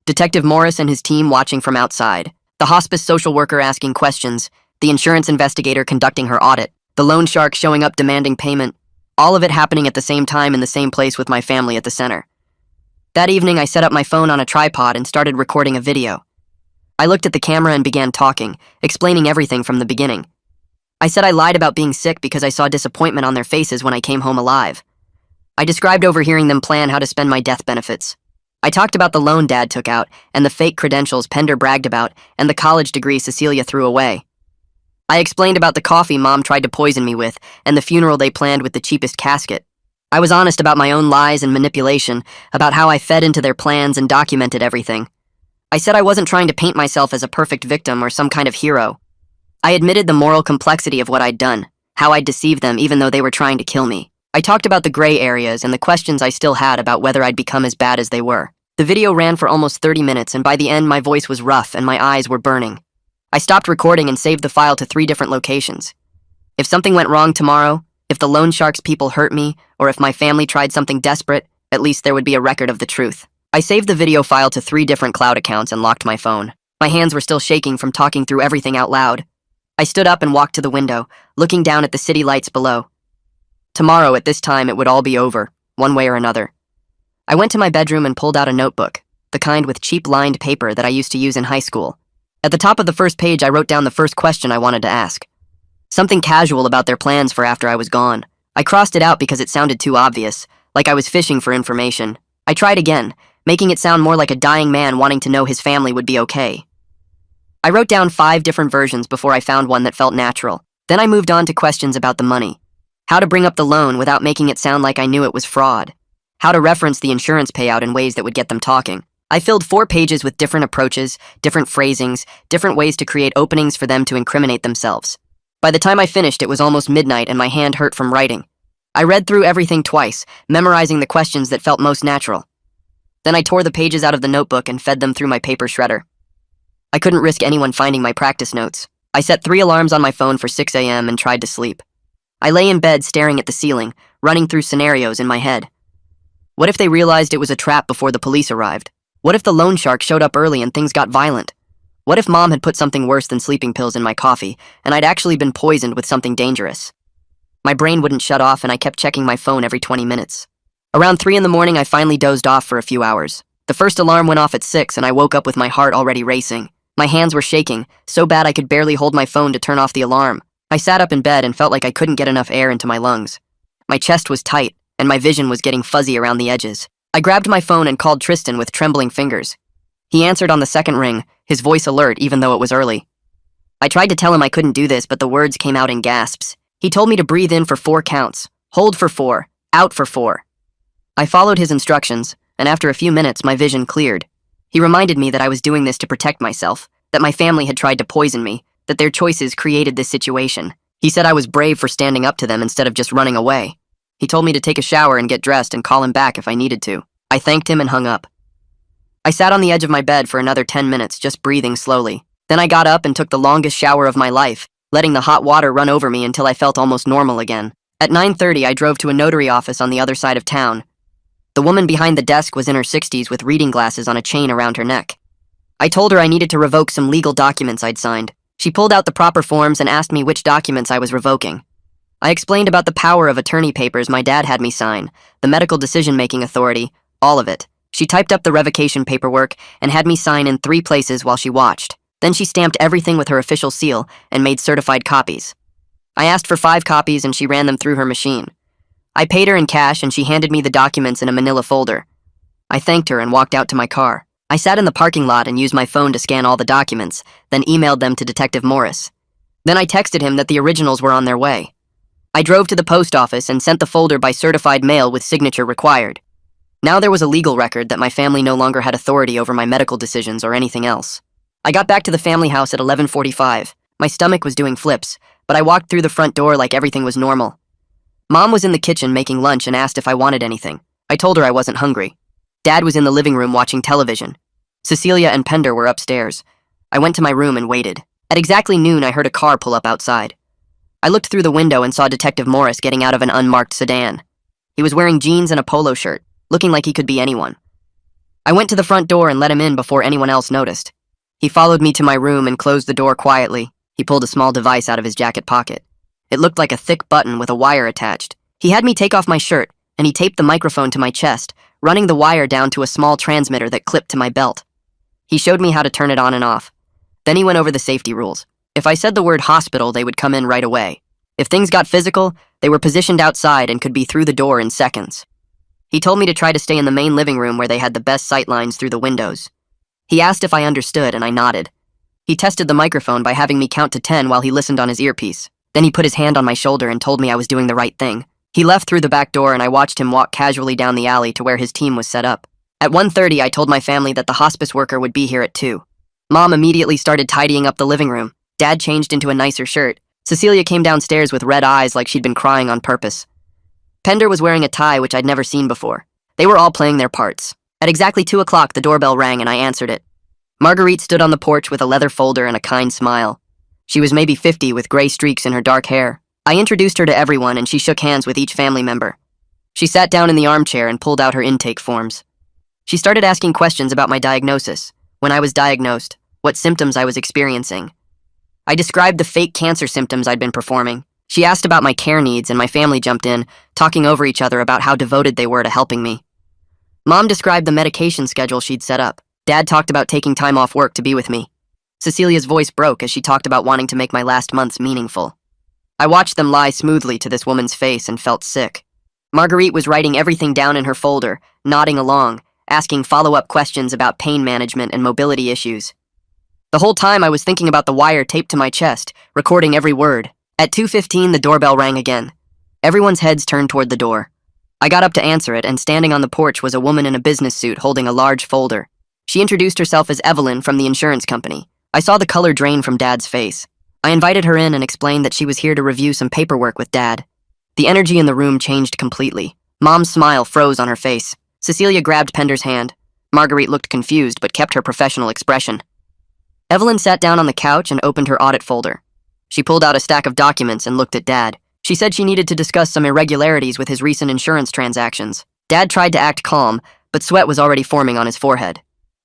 Detective Morris and his team watching from outside. The hospice social worker asking questions. The insurance investigator conducting her audit. The loan shark showing up demanding payment. All of it happening at the same time in the same place with my family at the center. That evening, I set up my phone on a tripod and started recording a video. I looked at the camera and began talking, explaining everything from the beginning. I said I lied about being sick because I saw disappointment on their faces when I came home alive. I described overhearing them plan how to spend my death benefits. I talked about the loan Dad took out and the fake credentials Pender bragged about and the college degree Cecilia threw away. I explained about the coffee Mom tried to poison me with and the funeral they planned with the cheapest casket. I was honest about my own lies and manipulation, about how I fed into their plans and documented everything. I said I wasn't trying to paint myself as a perfect victim or some kind of hero. I admitted the moral complexity of what I'd done, how I'd deceived them even though they were trying to kill me. I talked about the gray areas and the questions I still had about whether I'd become as bad as they were. The video ran for almost 30 minutes and by the end my voice was rough and my eyes were burning. I stopped recording and saved the file to 3 different locations. If something went wrong tomorrow, if the loan shark's people hurt me, or if my family tried something desperate, at least there would be a record of the truth. I saved the video file to 3 different cloud accounts and locked my phone. My hands were still shaking from talking through everything out loud. I stood up and walked to the window, looking down at the city lights below. Tomorrow at this time it would all be over, one way or another. I went to my bedroom and pulled out a notebook, the kind with cheap lined paper that I used to use in high school. At the top of the first page I wrote down the first question I wanted to ask. Something casual about their plans for after I was gone. I crossed it out because it sounded too obvious, like I was fishing for information. I tried again, making it sound more like a dying man wanting to know his family would be okay. I wrote down 5 different versions before I found one that felt natural. Then I moved on to questions about the money. How to bring up the loan without making it sound like I knew it was fraud. How to reference the insurance payout in ways that would get them talking. I filled 4 pages with different approaches, different phrasings, different ways to create openings for them to incriminate themselves. By the time I finished, it was almost midnight and my hand hurt from writing. I read through everything twice, memorizing the questions that felt most natural. Then I tore the pages out of the notebook and fed them through my paper shredder. I couldn't risk anyone finding my practice notes. I set 3 alarms on my phone for 6 a.m. and tried to sleep. I lay in bed staring at the ceiling, running through scenarios in my head. What if they realized it was a trap before the police arrived? What if the loan shark showed up early and things got violent? What if Mom had put something worse than sleeping pills in my coffee, and I'd actually been poisoned with something dangerous? My brain wouldn't shut off, and I kept checking my phone every 20 minutes. Around 3 in the morning, I finally dozed off for a few hours. The first alarm went off at 6, and I woke up with my heart already racing. My hands were shaking, so bad I could barely hold my phone to turn off the alarm. I sat up in bed and felt like I couldn't get enough air into my lungs. My chest was tight, and my vision was getting fuzzy around the edges. I grabbed my phone and called Tristan with trembling fingers. He answered on the second ring, his voice alert even though it was early. I tried to tell him I couldn't do this, but the words came out in gasps. He told me to breathe in for 4 counts, hold for 4, out for 4. I followed his instructions, and after a few minutes, my vision cleared. He reminded me that I was doing this to protect myself, that my family had tried to poison me, that their choices created this situation. He said I was brave for standing up to them instead of just running away. He told me to take a shower and get dressed and call him back if I needed to. I thanked him and hung up. I sat on the edge of my bed for another 10 minutes, just breathing slowly. Then I got up and took the longest shower of my life, letting the hot water run over me until I felt almost normal again. At 9:30, I drove to a notary office on the other side of town. The woman behind the desk was in her 60s with reading glasses on a chain around her neck. I told her I needed to revoke some legal documents I'd signed. She pulled out the proper forms and asked me which documents I was revoking. I explained about the power of attorney papers my dad had me sign, the medical decision-making authority, all of it. She typed up the revocation paperwork and had me sign in 3 places while she watched. Then she stamped everything with her official seal and made certified copies. I asked for 5 copies and she ran them through her machine. I paid her in cash and she handed me the documents in a manila folder. I thanked her and walked out to my car. I sat in the parking lot and used my phone to scan all the documents, then emailed them to Detective Morris. Then I texted him that the originals were on their way. I drove to the post office and sent the folder by certified mail with signature required. Now there was a legal record that my family no longer had authority over my medical decisions or anything else. I got back to the family house at 11:45. My stomach was doing flips, but I walked through the front door like everything was normal. Mom was in the kitchen making lunch and asked if I wanted anything. I told her I wasn't hungry. Dad was in the living room watching television. Cecilia and Pender were upstairs. I went to my room and waited. At exactly noon, I heard a car pull up outside. I looked through the window and saw Detective Morris getting out of an unmarked sedan. He was wearing jeans and a polo shirt, looking like he could be anyone. I went to the front door and let him in before anyone else noticed. He followed me to my room and closed the door quietly. He pulled a small device out of his jacket pocket. It looked like a thick button with a wire attached. He had me take off my shirt, and he taped the microphone to my chest, running the wire down to a small transmitter that clipped to my belt. He showed me how to turn it on and off. Then he went over the safety rules. If I said the word hospital, they would come in right away. If things got physical, they were positioned outside and could be through the door in seconds. He told me to try to stay in the main living room where they had the best sight lines through the windows. He asked if I understood, and I nodded. He tested the microphone by having me count to 10 while he listened on his earpiece. Then he put his hand on my shoulder and told me I was doing the right thing. He left through the back door and I watched him walk casually down the alley to where his team was set up. At 1:30, I told my family that the hospice worker would be here at 2. Mom immediately started tidying up the living room. Dad changed into a nicer shirt. Cecilia came downstairs with red eyes like she'd been crying on purpose. Pender was wearing a tie which I'd never seen before. They were all playing their parts. At exactly 2 o'clock, the doorbell rang and I answered it. Marguerite stood on the porch with a leather folder and a kind smile. She was maybe 50 with gray streaks in her dark hair. I introduced her to everyone and she shook hands with each family member. She sat down in the armchair and pulled out her intake forms. She started asking questions about my diagnosis, when I was diagnosed, what symptoms I was experiencing. I described the fake cancer symptoms I'd been performing. She asked about my care needs and my family jumped in, talking over each other about how devoted they were to helping me. Mom described the medication schedule she'd set up. Dad talked about taking time off work to be with me. Cecilia's voice broke as she talked about wanting to make my last months meaningful. I watched them lie smoothly to this woman's face and felt sick. Marguerite was writing everything down in her folder, nodding along, asking follow-up questions about pain management and mobility issues. The whole time I was thinking about the wire taped to my chest, recording every word. At 2:15, the doorbell rang again. Everyone's heads turned toward the door. I got up to answer it, and standing on the porch was a woman in a business suit holding a large folder. She introduced herself as Evelyn from the insurance company. I saw the color drain from Dad's face. I invited her in and explained that she was here to review some paperwork with Dad. The energy in the room changed completely. Mom's smile froze on her face. Cecilia grabbed Pender's hand. Marguerite looked confused but kept her professional expression. Evelyn sat down on the couch and opened her audit folder. She pulled out a stack of documents and looked at Dad. She said she needed to discuss some irregularities with his recent insurance transactions. Dad tried to act calm, but sweat was already forming on his forehead.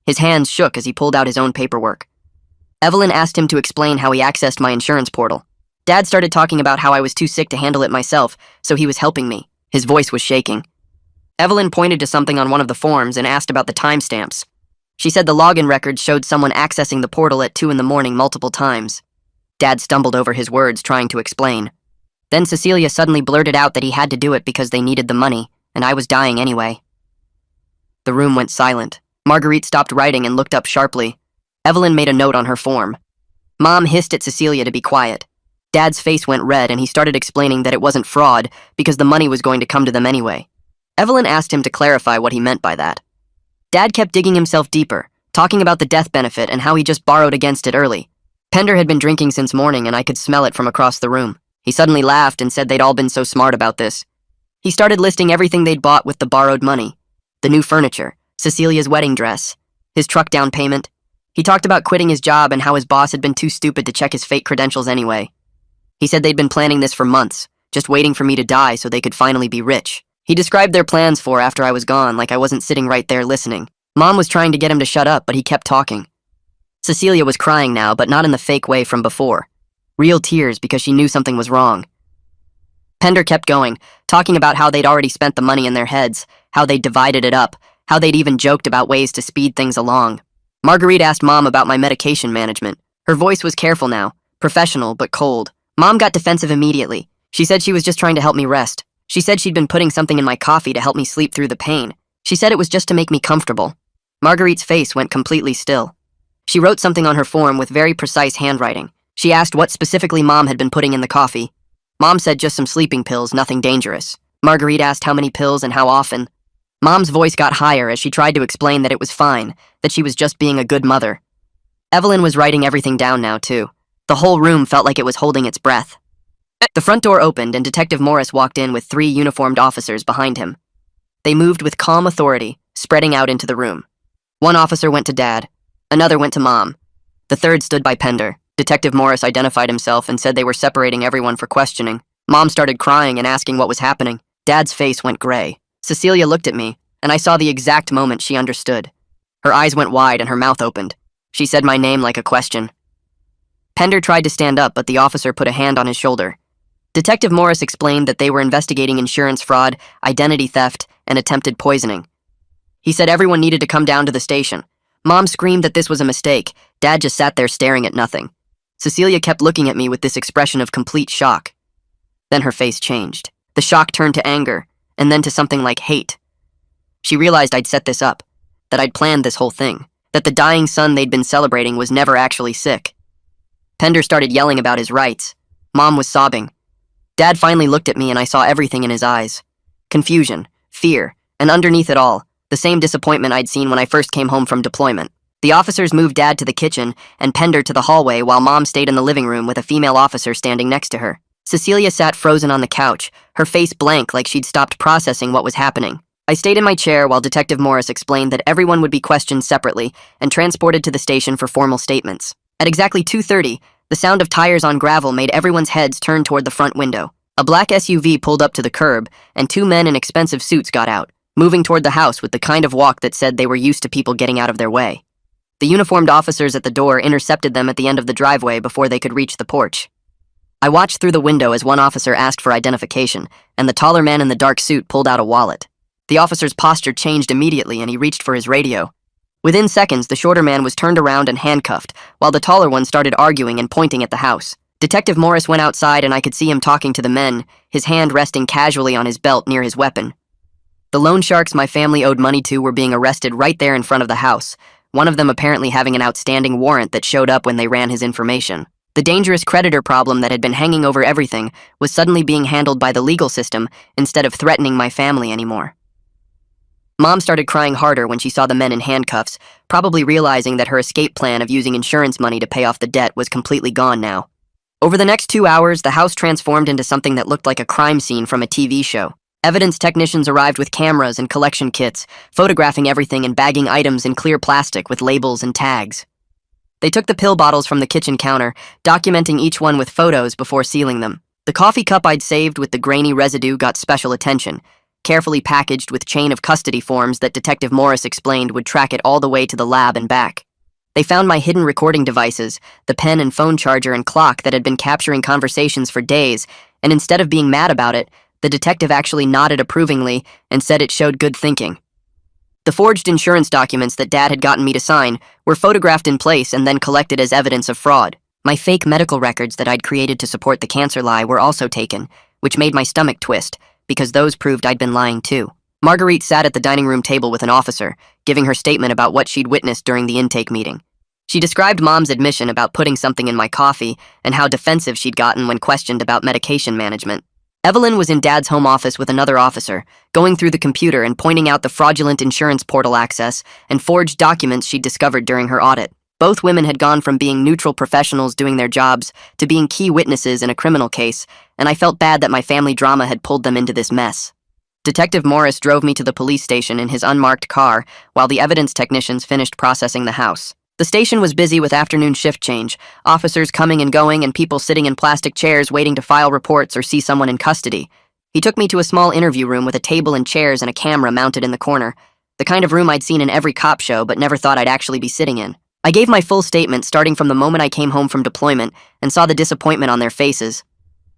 His hands shook as he pulled out his own paperwork. Evelyn asked him to explain how he accessed my insurance portal. Dad started talking about how I was too sick to handle it myself, so he was helping me. His voice was shaking. Evelyn pointed to something on one of the forms and asked about the timestamps. She said the login records showed someone accessing the portal at 2 in the morning multiple times. Dad stumbled over his words, trying to explain. Then Cecilia suddenly blurted out that he had to do it because they needed the money, and I was dying anyway. The room went silent. Marguerite stopped writing and looked up sharply. Evelyn made a note on her form. Mom hissed at Cecilia to be quiet. Dad's face went red and he started explaining that it wasn't fraud because the money was going to come to them anyway. Evelyn asked him to clarify what he meant by that. Dad kept digging himself deeper, talking about the death benefit and how he just borrowed against it early. Pender had been drinking since morning and I could smell it from across the room. He suddenly laughed and said they'd all been so smart about this. He started listing everything they'd bought with the borrowed money. The new furniture, Cecilia's wedding dress, his truck down payment. He talked about quitting his job and how his boss had been too stupid to check his fake credentials anyway. He said they'd been planning this for months, just waiting for me to die so they could finally be rich. He described their plans for after I was gone like I wasn't sitting right there listening. Mom was trying to get him to shut up, but he kept talking. Cecilia was crying now, but not in the fake way from before. Real tears because she knew something was wrong. Pender kept going, talking about how they'd already spent the money in their heads, how they'd divided it up, how they'd even joked about ways to speed things along. Marguerite asked Mom about my medication management. Her voice was careful now, professional but cold. Mom got defensive immediately. She said she was just trying to help me rest. She said she'd been putting something in my coffee to help me sleep through the pain. She said it was just to make me comfortable. Marguerite's face went completely still. She wrote something on her form with very precise handwriting. She asked what specifically Mom had been putting in the coffee. Mom said just some sleeping pills, nothing dangerous. Marguerite asked how many pills and how often. Mom's voice got higher as she tried to explain that it was fine, that she was just being a good mother. Evelyn was writing everything down now, too. The whole room felt like it was holding its breath. The front door opened and Detective Morris walked in with 3 uniformed officers behind him. They moved with calm authority, spreading out into the room. One officer went to Dad. Another went to Mom. The third stood by Pender. Detective Morris identified himself and said they were separating everyone for questioning. Mom started crying and asking what was happening. Dad's face went gray. Cecilia looked at me, and I saw the exact moment she understood. Her eyes went wide and her mouth opened. She said my name like a question. Pender tried to stand up, but the officer put a hand on his shoulder. Detective Morris explained that they were investigating insurance fraud, identity theft, and attempted poisoning. He said everyone needed to come down to the station. Mom screamed that this was a mistake. Dad just sat there staring at nothing. Cecilia kept looking at me with this expression of complete shock. Then her face changed. The shock turned to anger, and then to something like hate. She realized I'd set this up, that I'd planned this whole thing, that the dying son they'd been celebrating was never actually sick. Pender started yelling about his rights. Mom was sobbing. Dad finally looked at me and I saw everything in his eyes. Confusion, fear, and underneath it all, the same disappointment I'd seen when I first came home from deployment. The officers moved Dad to the kitchen and Pender to the hallway while Mom stayed in the living room with a female officer standing next to her. Cecilia sat frozen on the couch, her face blank like she'd stopped processing what was happening. I stayed in my chair while Detective Morris explained that everyone would be questioned separately and transported to the station for formal statements. At exactly 2:30, the sound of tires on gravel made everyone's heads turn toward the front window. A black SUV pulled up to the curb, and 2 men in expensive suits got out, moving toward the house with the kind of walk that said they were used to people getting out of their way. The uniformed officers at the door intercepted them at the end of the driveway before they could reach the porch. I watched through the window as one officer asked for identification, and the taller man in the dark suit pulled out a wallet. The officer's posture changed immediately and he reached for his radio. Within seconds, the shorter man was turned around and handcuffed, while the taller one started arguing and pointing at the house. Detective Morris went outside and I could see him talking to the men, his hand resting casually on his belt near his weapon. The loan sharks my family owed money to were being arrested right there in front of the house, one of them apparently having an outstanding warrant that showed up when they ran his information. The dangerous creditor problem that had been hanging over everything was suddenly being handled by the legal system instead of threatening my family anymore. Mom started crying harder when she saw the men in handcuffs, probably realizing that her escape plan of using insurance money to pay off the debt was completely gone now. Over the next 2 hours, the house transformed into something that looked like a crime scene from a TV show. Evidence technicians arrived with cameras and collection kits, photographing everything and bagging items in clear plastic with labels and tags. They took the pill bottles from the kitchen counter, documenting each one with photos before sealing them. The coffee cup I'd saved with the grainy residue got special attention, carefully packaged with chain of custody forms that Detective Morris explained would track it all the way to the lab and back. They found my hidden recording devices, the pen and phone charger and clock that had been capturing conversations for days, and instead of being mad about it, the detective actually nodded approvingly and said it showed good thinking. The forged insurance documents that Dad had gotten me to sign were photographed in place and then collected as evidence of fraud. My fake medical records that I'd created to support the cancer lie were also taken, which made my stomach twist, because those proved I'd been lying too. Marguerite sat at the dining room table with an officer, giving her statement about what she'd witnessed during the intake meeting. She described Mom's admission about putting something in my coffee and how defensive she'd gotten when questioned about medication management. Evelyn was in Dad's home office with another officer, going through the computer and pointing out the fraudulent insurance portal access and forged documents she'd discovered during her audit. Both women had gone from being neutral professionals doing their jobs to being key witnesses in a criminal case, and I felt bad that my family drama had pulled them into this mess. Detective Morris drove me to the police station in his unmarked car while the evidence technicians finished processing the house. The station was busy with afternoon shift change, officers coming and going and people sitting in plastic chairs waiting to file reports or see someone in custody. He took me to a small interview room with a table and chairs and a camera mounted in the corner, the kind of room I'd seen in every cop show but never thought I'd actually be sitting in. I gave my full statement starting from the moment I came home from deployment and saw the disappointment on their faces.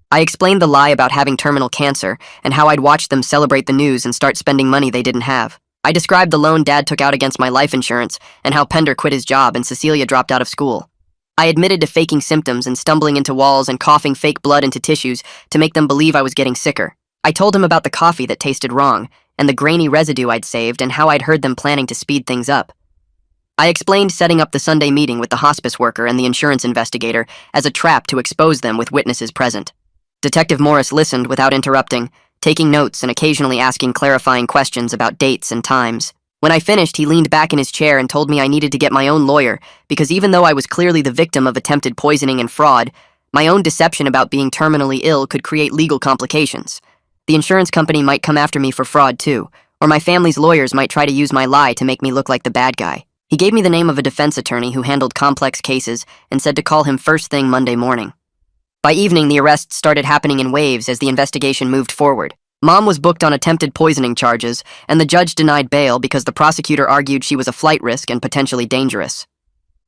I explained the lie about having terminal cancer and how I'd watched them celebrate the news and start spending money they didn't have. I described the loan Dad took out against my life insurance and how Pender quit his job and Cecilia dropped out of school. I admitted to faking symptoms and stumbling into walls and coughing fake blood into tissues to make them believe I was getting sicker. I told him about the coffee that tasted wrong and the grainy residue I'd saved and how I'd heard them planning to speed things up. I explained setting up the Sunday meeting with the hospice worker and the insurance investigator as a trap to expose them with witnesses present. Detective Morris listened without interrupting, taking notes and occasionally asking clarifying questions about dates and times. When I finished, he leaned back in his chair and told me I needed to get my own lawyer because even though I was clearly the victim of attempted poisoning and fraud, my own deception about being terminally ill could create legal complications. The insurance company might come after me for fraud too, or my family's lawyers might try to use my lie to make me look like the bad guy. He gave me the name of a defense attorney who handled complex cases and said to call him first thing Monday morning. By evening, the arrests started happening in waves as the investigation moved forward. Mom was booked on attempted poisoning charges, and the judge denied bail because the prosecutor argued she was a flight risk and potentially dangerous.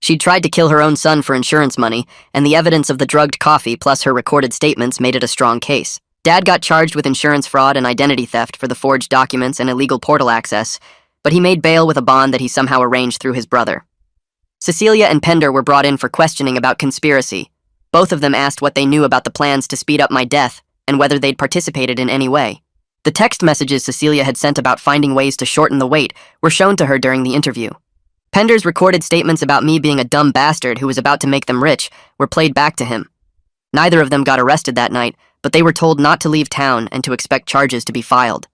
She'd tried to kill her own son for insurance money, and the evidence of the drugged coffee plus her recorded statements made it a strong case. Dad got charged with insurance fraud and identity theft for the forged documents and illegal portal access, but he made bail with a bond that he somehow arranged through his brother. Cecilia and Pender were brought in for questioning about conspiracy. Both of them asked what they knew about the plans to speed up my death and whether they'd participated in any way. The text messages Cecilia had sent about finding ways to shorten the wait were shown to her during the interview. Pender's recorded statements about me being a dumb bastard who was about to make them rich were played back to him. Neither of them got arrested that night, but they were told not to leave town and to expect charges to be filed.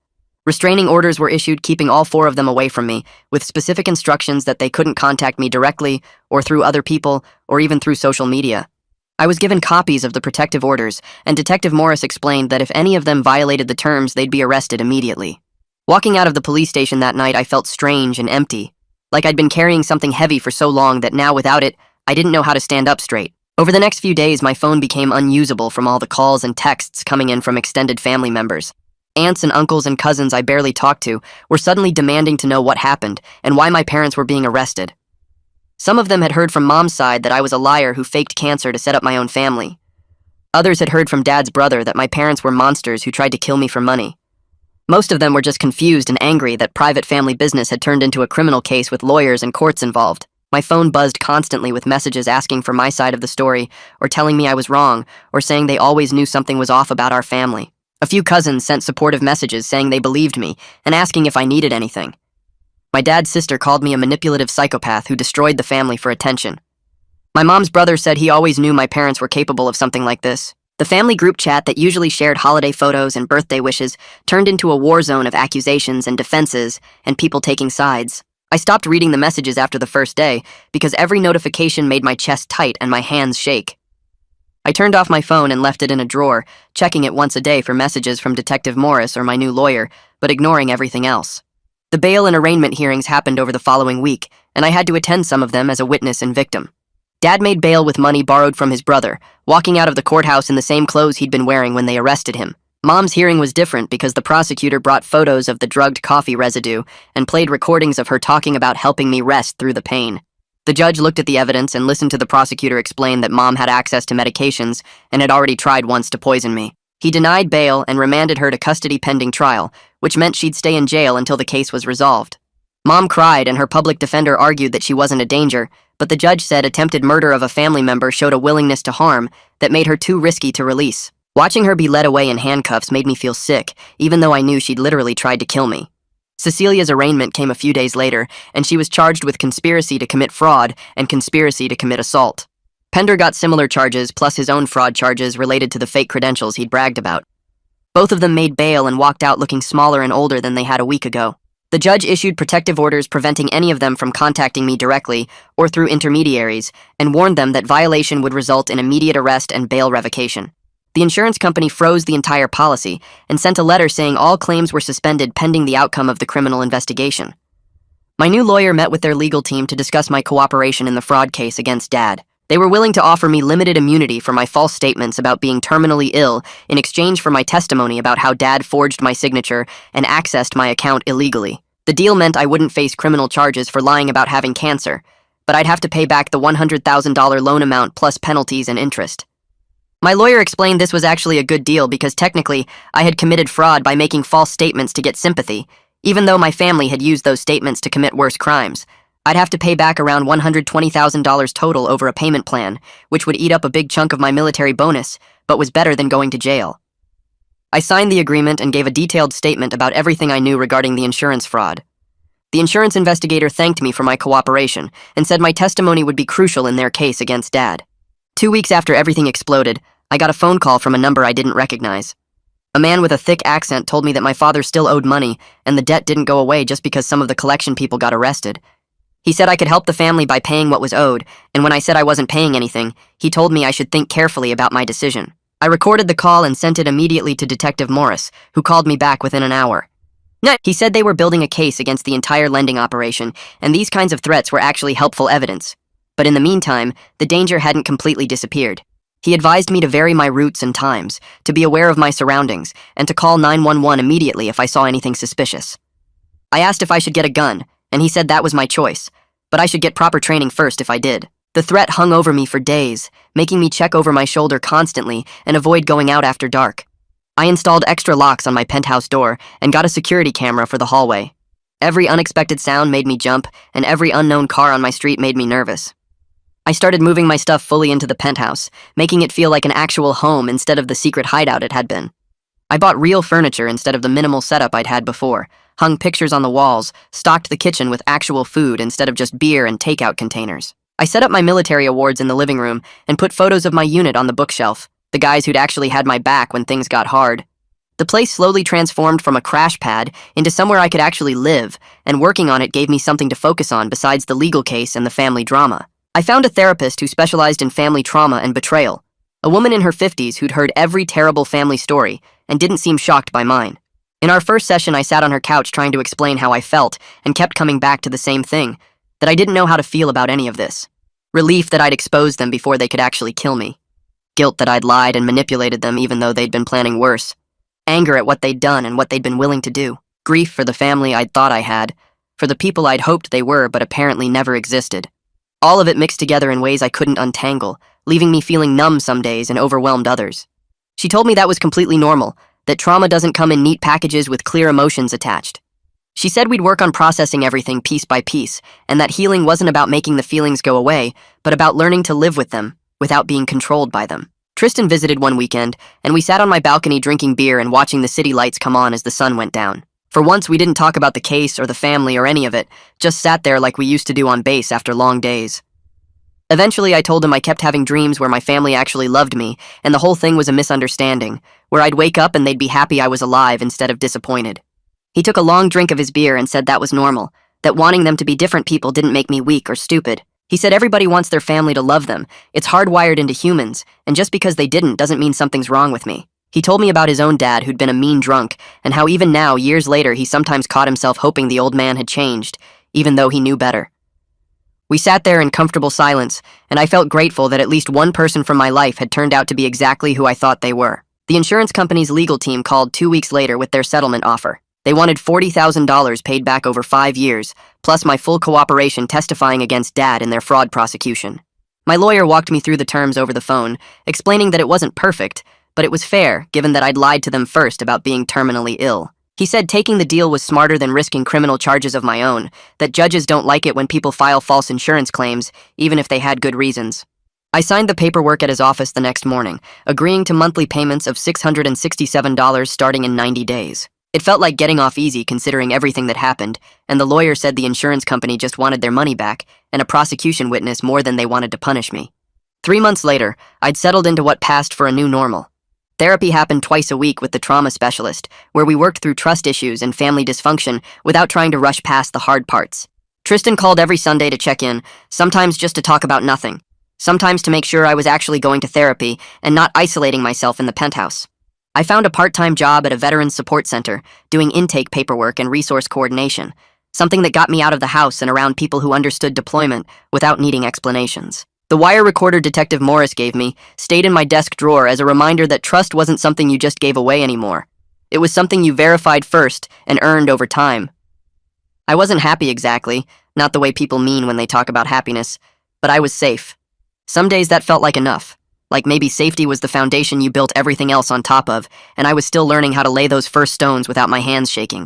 Restraining orders were issued keeping all four of them away from me, with specific instructions that they couldn't contact me directly or through other people or even through social media. I was given copies of the protective orders, and Detective Morris explained that if any of them violated the terms, they'd be arrested immediately. Walking out of the police station that night, I felt strange and empty, like I'd been carrying something heavy for so long that now without it, I didn't know how to stand up straight. Over the next few days, my phone became unusable from all the calls and texts coming in from extended family members. Aunts and uncles and cousins I barely talked to were suddenly demanding to know what happened and why my parents were being arrested. Some of them had heard from Mom's side that I was a liar who faked cancer to set up my own family. Others had heard from Dad's brother that my parents were monsters who tried to kill me for money. Most of them were just confused and angry that private family business had turned into a criminal case with lawyers and courts involved. My phone buzzed constantly with messages asking for my side of the story, or telling me I was wrong, or saying they always knew something was off about our family. A few cousins sent supportive messages saying they believed me and asking if I needed anything. My dad's sister called me a manipulative psychopath who destroyed the family for attention. My mom's brother said he always knew my parents were capable of something like this. The family group chat that usually shared holiday photos and birthday wishes turned into a war zone of accusations and defenses and people taking sides. I stopped reading the messages after the first day because every notification made my chest tight and my hands shake. I turned off my phone and left it in a drawer, checking it once a day for messages from Detective Morris or my new lawyer, but ignoring everything else. The bail and arraignment hearings happened over the following week, and I had to attend some of them as a witness and victim. Dad made bail with money borrowed from his brother, walking out of the courthouse in the same clothes he'd been wearing when they arrested him. Mom's hearing was different because the prosecutor brought photos of the drugged coffee residue and played recordings of her talking about helping me rest through the pain. The judge looked at the evidence and listened to the prosecutor explain that Mom had access to medications and had already tried once to poison me. He denied bail and remanded her to custody pending trial, which meant she'd stay in jail until the case was resolved. Mom cried and her public defender argued that she wasn't a danger, but the judge said attempted murder of a family member showed a willingness to harm that made her too risky to release. Watching her be led away in handcuffs made me feel sick, even though I knew she'd literally tried to kill me. Cecilia's arraignment came a few days later, and she was charged with conspiracy to commit fraud and conspiracy to commit assault. Pender got similar charges, plus his own fraud charges related to the fake credentials he'd bragged about. Both of them made bail and walked out looking smaller and older than they had a week ago. The judge issued protective orders preventing any of them from contacting me directly or through intermediaries, and warned them that violation would result in immediate arrest and bail revocation. The insurance company froze the entire policy and sent a letter saying all claims were suspended pending the outcome of the criminal investigation. My new lawyer met with their legal team to discuss my cooperation in the fraud case against Dad. They were willing to offer me limited immunity for my false statements about being terminally ill in exchange for my testimony about how Dad forged my signature and accessed my account illegally. The deal meant I wouldn't face criminal charges for lying about having cancer, but I'd have to pay back the $100,000 loan amount plus penalties and interest. My lawyer explained this was actually a good deal because technically I had committed fraud by making false statements to get sympathy, even though my family had used those statements to commit worse crimes. I'd have to pay back around $120,000 total over a payment plan, which would eat up a big chunk of my military bonus, but was better than going to jail. I signed the agreement and gave a detailed statement about everything I knew regarding the insurance fraud. The insurance investigator thanked me for my cooperation and said my testimony would be crucial in their case against Dad. 2 weeks after everything exploded, I got a phone call from a number I didn't recognize. A man with a thick accent told me that my father still owed money and the debt didn't go away just because some of the collection people got arrested. He said I could help the family by paying what was owed, and when I said I wasn't paying anything, he told me I should think carefully about my decision. I recorded the call and sent it immediately to Detective Morris, who called me back within an hour. He said they were building a case against the entire lending operation, and these kinds of threats were actually helpful evidence. But in the meantime, the danger hadn't completely disappeared. He advised me to vary my routes and times, to be aware of my surroundings, and to call 911 immediately if I saw anything suspicious. I asked if I should get a gun, and he said that was my choice, but I should get proper training first if I did. The threat hung over me for days, making me check over my shoulder constantly and avoid going out after dark. I installed extra locks on my penthouse door and got a security camera for the hallway. Every unexpected sound made me jump, and every unknown car on my street made me nervous. I started moving my stuff fully into the penthouse, making it feel like an actual home instead of the secret hideout it had been. I bought real furniture instead of the minimal setup I'd had before, hung pictures on the walls, stocked the kitchen with actual food instead of just beer and takeout containers. I set up my military awards in the living room and put photos of my unit on the bookshelf, the guys who'd actually had my back when things got hard. The place slowly transformed from a crash pad into somewhere I could actually live, and working on it gave me something to focus on besides the legal case and the family drama. I found a therapist who specialized in family trauma and betrayal, a woman in her 50s who'd heard every terrible family story and didn't seem shocked by mine. In our first session, I sat on her couch trying to explain how I felt and kept coming back to the same thing, that I didn't know how to feel about any of this. Relief that I'd exposed them before they could actually kill me. Guilt that I'd lied and manipulated them even though they'd been planning worse. Anger at what they'd done and what they'd been willing to do. Grief for the family I'd thought I had, for the people I'd hoped they were but apparently never existed. All of it mixed together in ways I couldn't untangle, leaving me feeling numb some days and overwhelmed others. She told me that was completely normal, that trauma doesn't come in neat packages with clear emotions attached. She said we'd work on processing everything piece by piece, and that healing wasn't about making the feelings go away, but about learning to live with them, without being controlled by them. Tristan visited one weekend, and we sat on my balcony drinking beer and watching the city lights come on as the sun went down. For once, we didn't talk about the case or the family or any of it, just sat there like we used to do on base after long days. Eventually, I told him I kept having dreams where my family actually loved me, and the whole thing was a misunderstanding, where I'd wake up and they'd be happy I was alive instead of disappointed. He took a long drink of his beer and said that was normal, that wanting them to be different people didn't make me weak or stupid. He said everybody wants their family to love them, it's hardwired into humans, and just because they didn't doesn't mean something's wrong with me. He told me about his own dad who'd been a mean drunk, and how even now, years later, he sometimes caught himself hoping the old man had changed, even though he knew better. We sat there in comfortable silence, and I felt grateful that at least one person from my life had turned out to be exactly who I thought they were. The insurance company's legal team called 2 weeks later with their settlement offer. They wanted $40,000 paid back over 5 years, plus my full cooperation testifying against Dad in their fraud prosecution. My lawyer walked me through the terms over the phone, explaining that it wasn't perfect, but it was fair, given that I'd lied to them first about being terminally ill. He said taking the deal was smarter than risking criminal charges of my own, that judges don't like it when people file false insurance claims, even if they had good reasons. I signed the paperwork at his office the next morning, agreeing to monthly payments of $667 starting in 90 days. It felt like getting off easy considering everything that happened, and the lawyer said the insurance company just wanted their money back, and a prosecution witness more than they wanted to punish me. 3 months later, I'd settled into what passed for a new normal. Therapy happened twice a week with the trauma specialist, where we worked through trust issues and family dysfunction without trying to rush past the hard parts. Tristan called every Sunday to check in, sometimes just to talk about nothing, sometimes to make sure I was actually going to therapy and not isolating myself in the penthouse. I found a part-time job at a veterans support center, doing intake paperwork and resource coordination, something that got me out of the house and around people who understood deployment without needing explanations. The wire recorder Detective Morris gave me stayed in my desk drawer as a reminder that trust wasn't something you just gave away anymore. It was something you verified first and earned over time. I wasn't happy exactly, not the way people mean when they talk about happiness, but I was safe. Some days that felt like enough, like maybe safety was the foundation you built everything else on top of, and I was still learning how to lay those first stones without my hands shaking.